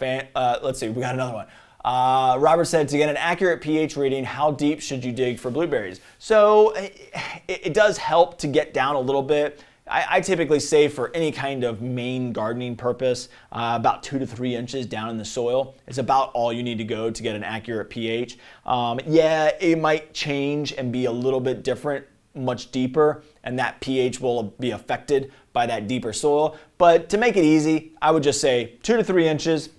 let's see, we got another one. Robert said, to get an accurate pH reading, how deep should you dig for blueberries? So it does help to get down a little bit. I typically say for any kind of main gardening purpose, about 2 to 3 inches down in the soil is about all you need to go to get an accurate pH. Yeah, it might change and be a little bit different, much deeper, and that pH will be affected by that deeper soil. But to make it easy, I would just say 2 to 3 inches.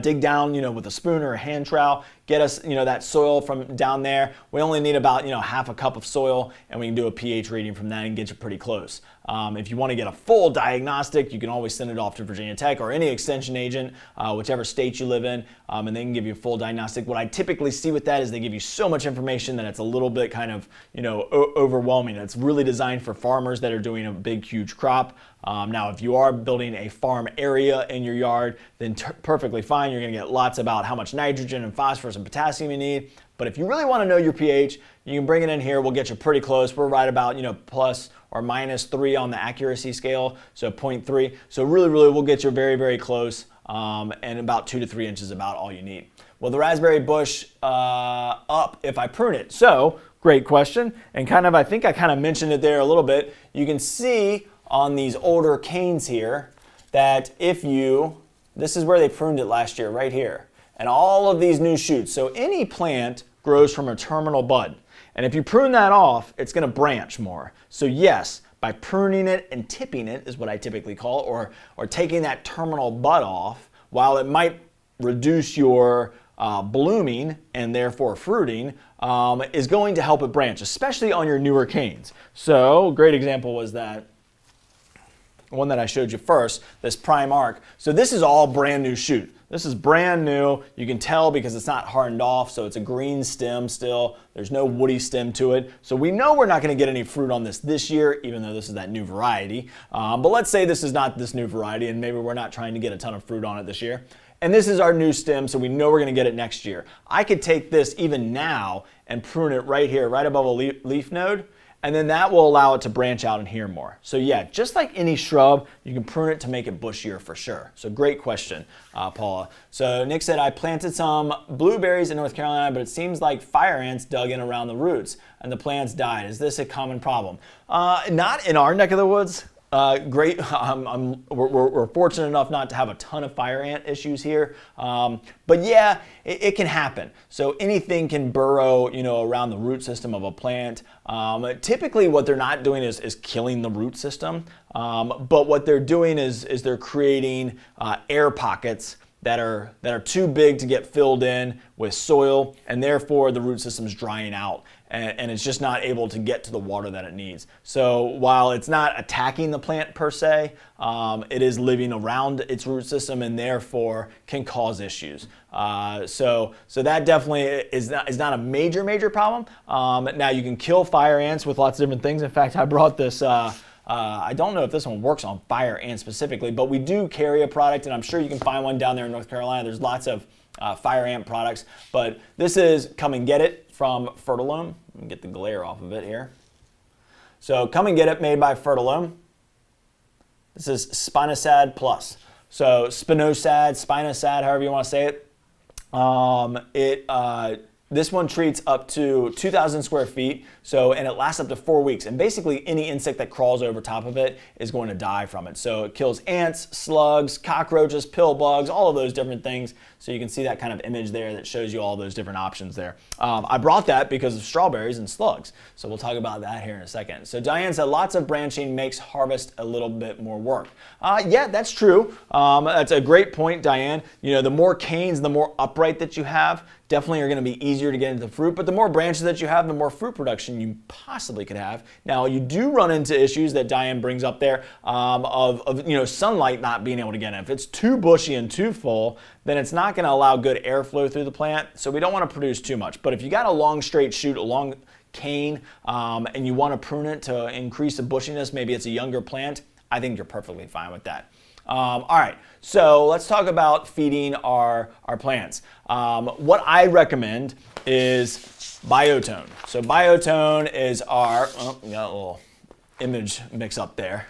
Dig down, with a spoon or a hand trowel, get us, that soil from down there. We only need about, half a cup of soil, and we can do a pH reading from that and get you pretty close. If you want to get a full diagnostic, you can always send it off to Virginia Tech or any extension agent, whichever state you live in, and they can give you a full diagnostic. What I typically see with that is they give you so much information that it's a little bit kind of, overwhelming. It's really designed for farmers that are doing a big, huge crop. Now, if you are building a farm area in your yard, then perfectly fine. You're going to get lots about how much nitrogen and phosphorus and potassium you need. But if you really want to know your pH, you can bring it in here. We'll get you pretty close. We're right about, plus or minus 3 on the accuracy scale, so 0.3. So really, we'll get you very, very close, and about 2 to 3 inches is about all you need. Will the raspberry bush up if I prune it? So, great question. And I think I kind of mentioned it there a little bit. You can see on these older canes here that this is where they pruned it last year, right here. And all of these new shoots. So any plant grows from a terminal bud. And if you prune that off, it's going to branch more. So yes, by pruning it and tipping it is what I typically call it, or taking that terminal bud off, while it might reduce your blooming and therefore fruiting, is going to help it branch, especially on your newer canes. So a great example was that one that I showed you first, this prime arc. So this is all brand new shoot. This is brand new. You can tell because it's not hardened off, so it's a green stem still. There's no woody stem to it. So we know we're not going to get any fruit on this year, even though this is that new variety. But let's say this is not this new variety, and maybe we're not trying to get a ton of fruit on it this year. And this is our new stem, so we know we're going to get it next year. I could take this even now and prune it right here, right above a leaf node, and then that will allow it to branch out and here more. So yeah, just like any shrub, you can prune it to make it bushier for sure. So great question, Paula. So Nick said, I planted some blueberries in North Carolina, but it seems like fire ants dug in around the roots and the plants died. Is this a common problem? Not in our neck of the woods. Great. We're fortunate enough not to have a ton of fire ant issues here, but yeah, it can happen. So anything can burrow, around the root system of a plant. Typically, what they're not doing is killing the root system, but what they're doing is they're creating air pockets that are too big to get filled in with soil, and therefore the root system's drying out, and it's just not able to get to the water that it needs. So while it's not attacking the plant per se, it is living around its root system and therefore can cause issues. So that definitely is not a major problem. Now you can kill fire ants with lots of different things. In fact, I brought this. I don't know if this one works on fire ants specifically, but we do carry a product, and I'm sure you can find one down there in North Carolina. There's lots of fire ant products, but this is Come and Get It from Fertilume. Let me get the glare off of it here. So Come and Get It, made by Fertilume. This is Spinosad Plus. So Spinosad, however you want to say it. This one treats up to 2,000 square feet, and it lasts up to 4 weeks. And basically any insect that crawls over top of it is going to die from it. So it kills ants, slugs, cockroaches, pill bugs, all of those different things. So you can see that kind of image there that shows you all those different options there. I brought that because of strawberries and slugs. So we'll talk about that here in a second. So Diane said lots of branching makes harvest a little bit more work. Yeah, that's true. That's a great point, Diane. You know, the more canes, the more upright that you have, definitely are going to be easier to get into the fruit, but the more branches that you have, the more fruit production you possibly could have. Now, you do run into issues that Diane brings up there of sunlight not being able to get in. If it's too bushy and too full, then it's not going to allow good airflow through the plant, so we don't want to produce too much. But if you got a long straight shoot, a long cane, and you want to prune it to increase the bushiness, maybe it's a younger plant, I think you're perfectly fine with that. All right, so let's talk about feeding our plants. What I recommend is biotone. So biotone is our, got a little image mix up there.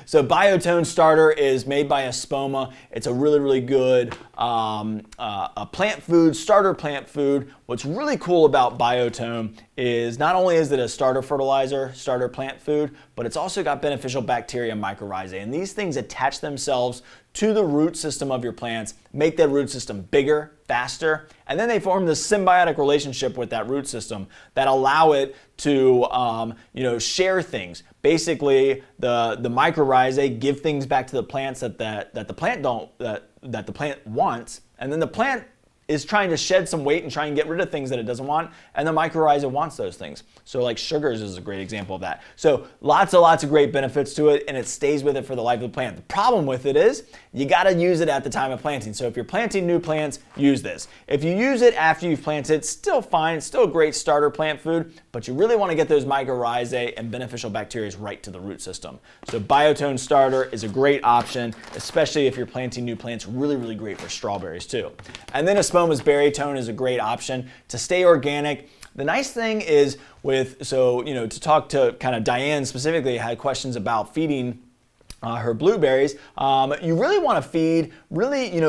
So biotone starter is made by Espoma. It's a really, really good a plant food, starter plant food. What's really cool about biotone is not only is it a starter fertilizer, starter plant food, but it's also got beneficial bacteria and mycorrhizae. And these things attach themselves to the root system of your plants, make that root system bigger, faster, and then they form this symbiotic relationship with that root system that allow it to share things. Basically, the mycorrhizae give things back to the plants that the plant wants, and then the plant is trying to shed some weight and try and get rid of things that it doesn't want, and the mycorrhiza wants those things. So like sugars is a great example of that. So lots of great benefits to it, and it stays with it for the life of the plant. The problem with it is you gotta use it at the time of planting. So if you're planting new plants, use this. If you use it after you've planted, still fine, it's still a great starter plant food, but you really wanna get those mycorrhizae and beneficial bacteria right to the root system. So biotone starter is a great option, especially if you're planting new plants, really, really great for strawberries too. And then Espoma's berry tone is a great option to stay organic. The nice thing is to talk to kind of Diane specifically, had questions about feeding her blueberries. You really want to feed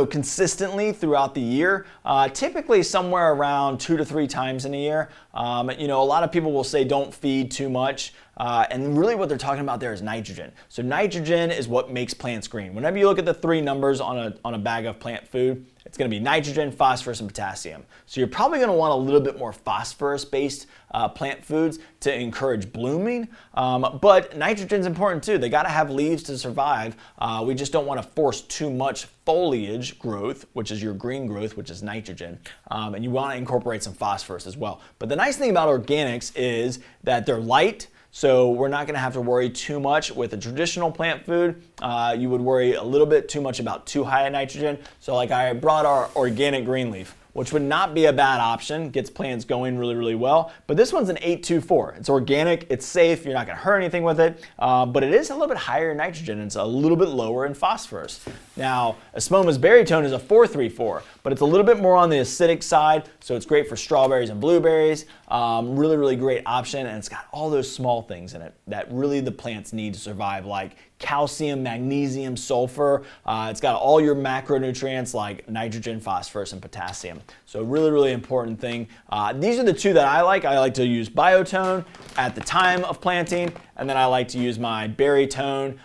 consistently throughout the year, typically somewhere around 2 to 3 times in a year. A lot of people will say don't feed too much. And really what they're talking about there is nitrogen. So nitrogen is what makes plants green. Whenever you look at the 3 numbers on a bag of plant food, it's going to be nitrogen, phosphorus, and potassium. So you're probably going to want a little bit more phosphorus-based plant foods to encourage blooming. But nitrogen's important too. They got to have leaves to survive. We just don't want to force too much foliage growth, which is your green growth, which is nitrogen. And you want to incorporate some phosphorus as well. But the nice thing about organics is that they're light. So we're not going to have to worry too much with a traditional plant food. You would worry a little bit too much about too high in nitrogen. So like I brought our organic green leaf, which would not be a bad option, gets plants going really, really well. But this one's an 824. It's organic, it's safe, you're not gonna hurt anything with it, but it is a little bit higher in nitrogen and it's a little bit lower in phosphorus. Now, Espoma's berry tone is a 434, but it's a little bit more on the acidic side, so it's great for strawberries and blueberries. Really, really great option, and it's got all those small things in it that really the plants need to survive, like calcium, magnesium, sulfur. It's got all your macronutrients like nitrogen, phosphorus, and potassium. So really, really important thing. These are the 2 that I like. I like to use biotone at the time of planting, and then I like to use my berry tone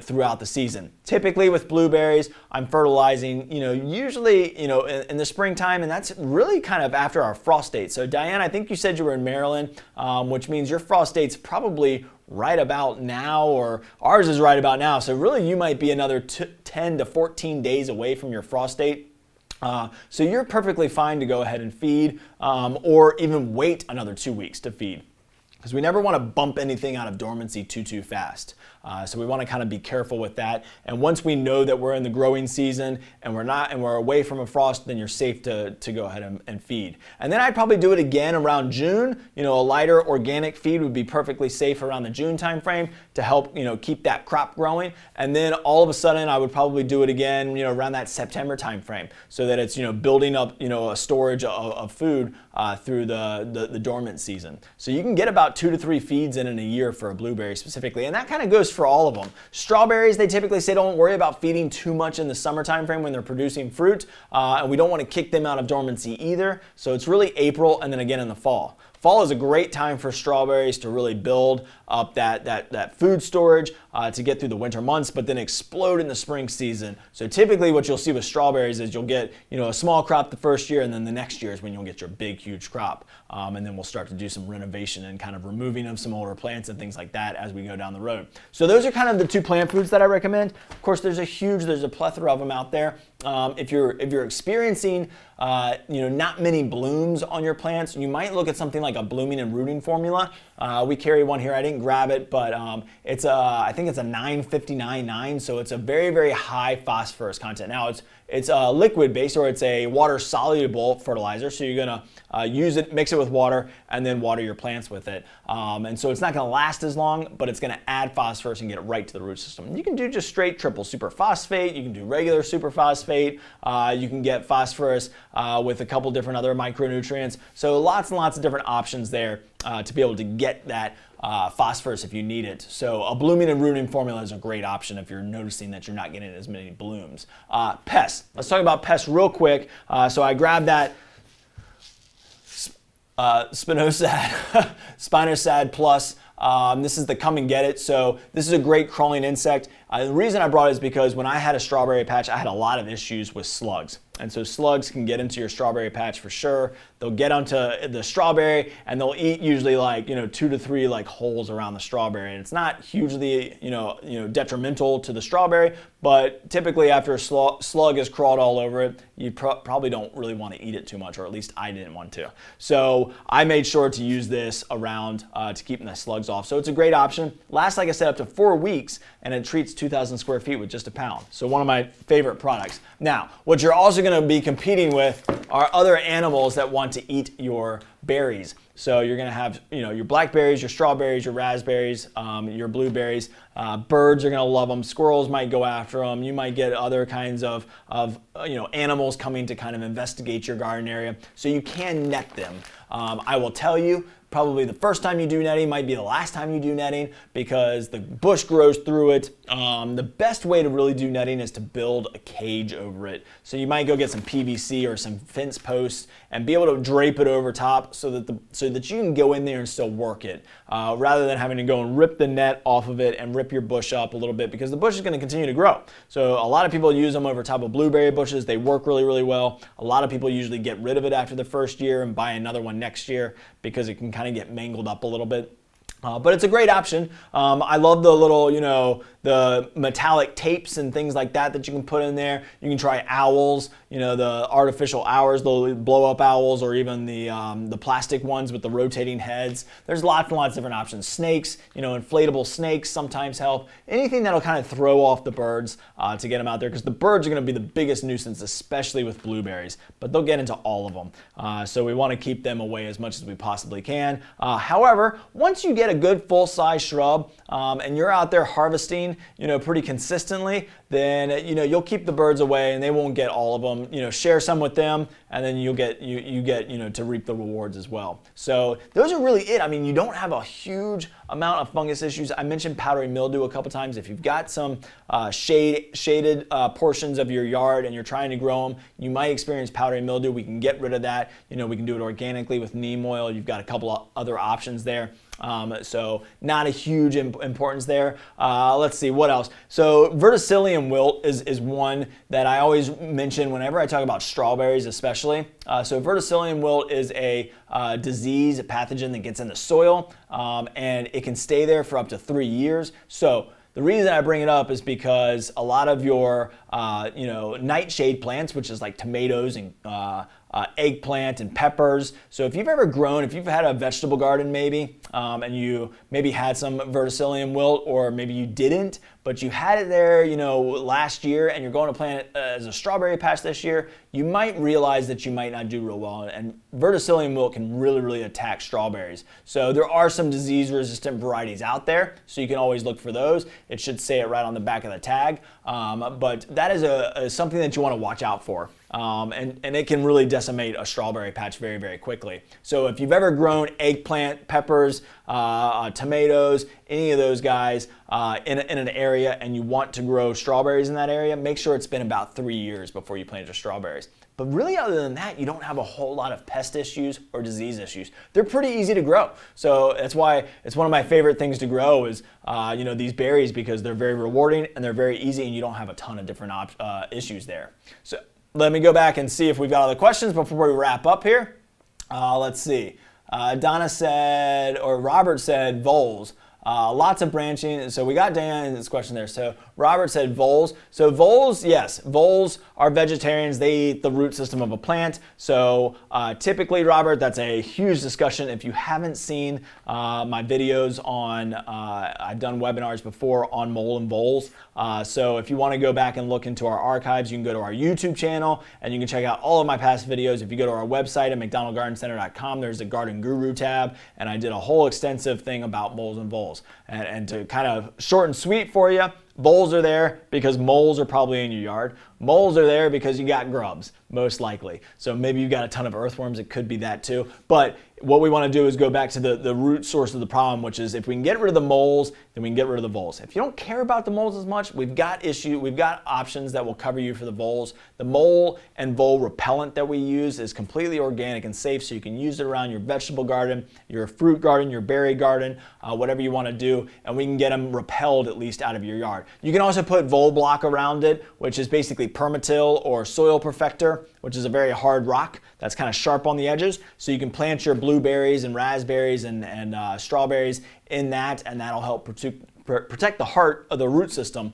throughout the season. Typically with blueberries, I'm fertilizing, usually, in the springtime, and that's really kind of after our frost date. So Diane, I think you said you were in Maryland, which means your frost date's probably right about now, or ours is right about now. So really you might be another 10 to 14 days away from your frost date. So you're perfectly fine to go ahead and feed, or even wait another 2 weeks to feed, because we never want to bump anything out of dormancy too fast. So we want to kind of be careful with that. And once we know that we're in the growing season and we're away from a frost, then you're safe to go ahead and feed. And then I'd probably do it again around June. A lighter organic feed would be perfectly safe around the June timeframe to help keep that crop growing. And then all of a sudden I would probably do it again around that September timeframe, so that it's building up a storage of food through the dormant season. So you can get about about 2 to 3 feeds in a year for a blueberry specifically, and that kind of goes for all of them. Strawberries, they typically say don't worry about feeding too much in the summer time frame when they're producing fruit, and we don't want to kick them out of dormancy either. So it's really April and then again in the fall. Fall is a great time for strawberries to really build up that food storage to get through the winter months, but then explode in the spring season. So typically what you'll see with strawberries is you'll get a small crop the first year, and then the next year is when you'll get your big, huge crop. And then we'll start to do some renovation and kind of removing of some older plants and things like that as we go down the road. So those are kind of the 2 plant foods that I recommend. Of course, there's a plethora of them out there. If you're experiencing not many blooms on your plants, you might look at something like a blooming and rooting formula. We carry one here. I didn't grab it, but I think it's a 959.9, so it's a very, very high phosphorus content. Now it's a liquid base, or it's a water soluble fertilizer, so you're gonna use it, mix it with water, and then water your plants with it. And so it's not gonna last as long, but it's gonna add phosphorus and get it right to the root system. You can do just straight triple superphosphate, you can do regular superphosphate, you can get phosphorus with a couple different other micronutrients. So lots and lots of different options there to be able to get that phosphorus if you need it. So a blooming and rooting formula is a great option if you're noticing that you're not getting as many blooms. Pests. Let's talk about pests real quick. So I grabbed that Spinosad Plus. This is the Come and Get It. So this is a great crawling insect. The reason I brought it is because when I had a strawberry patch, I had a lot of issues with slugs. And so slugs can get into your strawberry patch for sure. They'll get onto the strawberry and they'll eat usually 2 to 3 holes around the strawberry. And it's not hugely detrimental to the strawberry, but typically after a slug has crawled all over it, you probably don't really want to eat it too much, or at least I didn't want to. So I made sure to use this around to keep the slugs off. So it's a great option. Lasts, like I said, up to 4 weeks, and it treats 2,000 square feet with just a pound. So one of my favorite products. Now, what you're also going to be competing with are other animals that want to eat your berries. So you're going to have your blackberries, your strawberries, your raspberries, your blueberries. Birds are going to love them. Squirrels might go after them. You might get other kinds of animals coming to kind of investigate your garden area. So you can net them. I will tell you, probably the first time you do netting might be the last time you do netting because the bush grows through it. The best way to really do netting is to build a cage over it. So you might go get some PVC or some fence posts and be able to drape it over top so that you can go in there and still work it rather than having to go and rip the net off of it and rip your bush up a little bit, because the bush is going to continue to grow. So a lot of people use them over top of blueberry bushes. They work really, really well. A lot of people usually get rid of it after the first year and buy another one next year because it can kind of get mangled up a little bit. But it's a great option. I love the little, the metallic tapes and things like that you can put in there. You can try owls, the artificial owls, the blow up owls, or even the plastic ones with the rotating heads. There's lots and lots of different options. Snakes, inflatable snakes sometimes help. Anything that'll kind of throw off the birds to get them out there, because the birds are going to be the biggest nuisance, especially with blueberries, but they'll get into all of them. So we want to keep them away as much as we possibly can. However, once you get a good full-size shrub and you're out there harvesting pretty consistently, then you'll keep the birds away and they won't get all of them. Share some with them, and then you get to reap the rewards as well. So those are really it. I mean, you don't have a huge amount of fungus issues. I mentioned powdery mildew a couple times. If you've got some shaded portions of your yard and you're trying to grow them, you might experience powdery mildew. We can get rid of that. We can do it organically with neem oil. You've got a couple of other options there. So not a huge importance there. Let's see, what else? So verticillium wilt is one that I always mention whenever I talk about strawberries especially. So verticillium wilt is a disease, a pathogen that gets in the soil, and it can stay there for up to 3 years. So the reason I bring it up is because a lot of your nightshade plants, which is like tomatoes and eggplant and peppers. So if you've had a vegetable garden maybe, and you maybe had some verticillium wilt, or maybe you didn't, but you had it there, last year, and you're going to plant it as a strawberry patch this year, you might realize that you might not do real well. And verticillium wilt can really, really attack strawberries. So there are some disease-resistant varieties out there, so you can always look for those. It should say it right on the back of the tag, but that is something that you want to watch out for. and it can really decimate a strawberry patch very, very quickly. So if you've ever grown eggplant, peppers, tomatoes, any of those guys in an area and you want to grow strawberries in that area, make sure it's been about 3 years before you plant your strawberries. But really, other than that, you don't have a whole lot of pest issues or disease issues. They're pretty easy to grow. So that's why it's one of my favorite things to grow is these berries, because they're very rewarding and they're very easy and you don't have a ton of different issues there. So let me go back and see if we've got other questions before we wrap up here. Let's see. Donna said, or Robert said, voles. Lots of branching. So we got Diana's question there. So Robert said voles. So voles, yes, voles are vegetarians. They eat the root system of a plant. So typically, Robert, that's a huge discussion. If you haven't seen my videos on, I've done webinars before on mole and voles. So if you want to go back and look into our archives, you can go to our YouTube channel and you can check out all of my past videos. If you go to our website at mcdonaldgardencenter.com, there's the Garden Guru tab, and I did a whole extensive thing about moles and voles. And to kind of short and sweet for you, voles are there because moles are probably in your yard. Moles are there because you got grubs, most likely. So maybe you've got a ton of earthworms. It could be that too. But what we want to do is go back to the root source of the problem, which is if we can get rid of the moles, then we can get rid of the voles. If you don't care about the moles as much, we've got options that will cover you for the voles. The mole and vole repellent that we use is completely organic and safe, so you can use it around your vegetable garden, your fruit garden, your berry garden, whatever you want to do, and we can get them repelled at least out of your yard. You can also put vole block around it, which is basically permatil or soil perfector, which is a very hard rock that's kind of sharp on the edges. So you can plant your blueberries and raspberries and strawberries in that, and that'll help protect the heart of the root system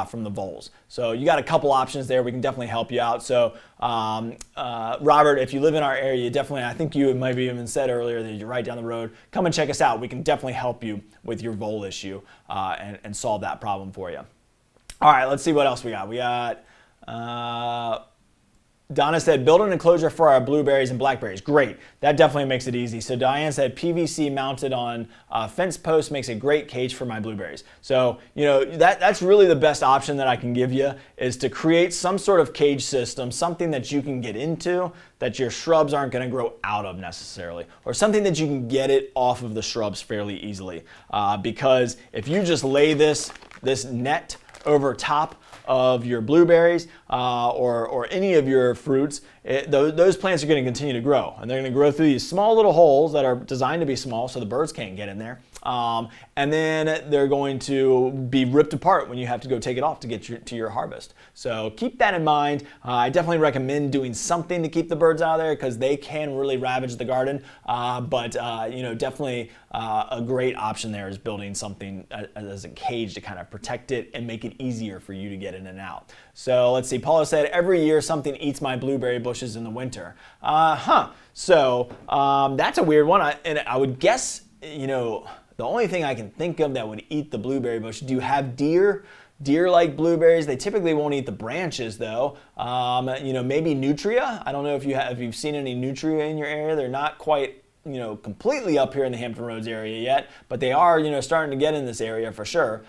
from the voles. So you got a couple options there. We can definitely help you out. So Robert, if you live in our area, definitely, I think you maybe even said earlier that you're right down the road, come and check us out. We can definitely help you with your vole issue and solve that problem for you. All right, let's see what else we got. We got Donna said, build an enclosure for our blueberries and blackberries. Great. That definitely makes it easy. So Diane said, PVC mounted on fence posts makes a great cage for my blueberries. So, that's really the best option that I can give you, is to create some sort of cage system, something that you can get into that your shrubs aren't going to grow out of necessarily, or something that you can get it off of the shrubs fairly easily. Because if you just lay this net over top of your blueberries or any of your fruits, those plants are going to continue to grow, and they're going to grow through these small little holes that are designed to be small so the birds can't get in there, and then they're going to be ripped apart when you have to go take it off to get to your harvest. So keep that in mind. I definitely recommend doing something to keep the birds out of there, because they can really ravage the garden, but definitely a great option there is building something as a cage to kind of protect it and make it easier for you to get in and out. So let's see, Paula said, every year something eats my blueberry bushes in the winter. So that's a weird one. I would guess, the only thing I can think of that would eat the blueberry bush, do you have deer? Deer like blueberries. They typically won't eat the branches though. Maybe nutria. I don't know if you've seen any nutria in your area. They're not quite completely up here in the Hampton Roads area yet, but they are, starting to get in this area for sure.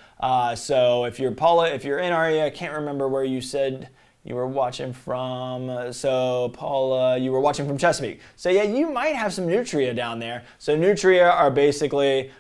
So if you're Paula, if you're in our area, I can't remember where you said you were watching from. So Paula, you were watching from Chesapeake. So yeah, you might have some nutria down there. So nutria are basically,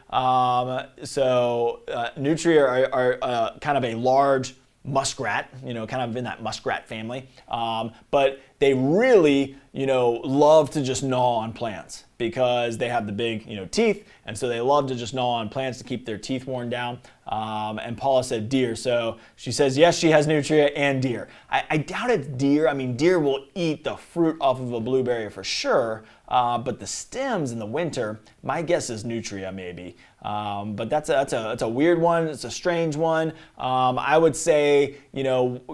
nutria are kind of a large muskrat, kind of in that muskrat family. But they really, love to just gnaw on plants because they have the big, teeth, and so they love to just gnaw on plants to keep their teeth worn down. And Paula said deer, so she says yes, she has nutria and deer. I doubt it's deer. I mean, deer will eat the fruit off of a blueberry for sure, but the stems in the winter, my guess is nutria maybe. But that's a weird one. It's a strange one. I would say,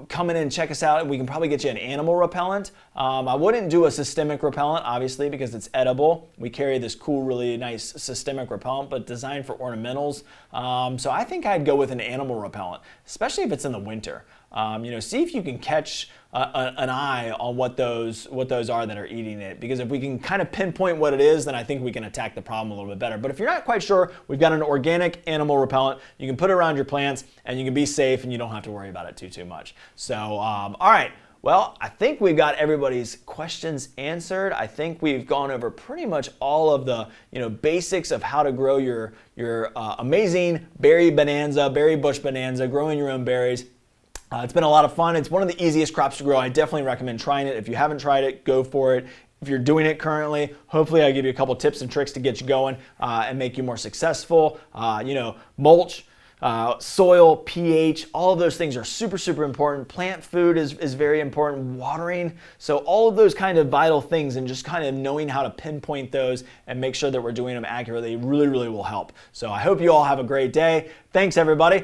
come in and check us out. We can probably get you an animal repellent. I wouldn't do a systemic repellent, obviously, because it's edible. We carry this cool, really nice systemic repellent, but designed for ornamentals. So I think I'd go with an animal repellent, especially if it's in the winter. See if you can catch an eye on what those are that are eating it, because if we can kind of pinpoint what it is, then I think we can attack the problem a little bit better. But if you're not quite sure, we've got an organic animal repellent. You can put it around your plants and you can be safe and you don't have to worry about it too much. So all right, Well, I think we've got everybody's questions answered. I think we've gone over pretty much all of the basics of how to grow your amazing berry bush bonanza, growing your own berries. It's been a lot of fun. It's one of the easiest crops to grow. I definitely recommend trying it. If you haven't tried it, go for it. If you're doing it currently, hopefully I give you a couple tips and tricks to get you going and make you more successful. Mulch, soil, pH, all of those things are super, super important. Plant food is very important. Watering. So all of those kind of vital things, and just kind of knowing how to pinpoint those and make sure that we're doing them accurately really, really will help. So I hope you all have a great day. Thanks, everybody.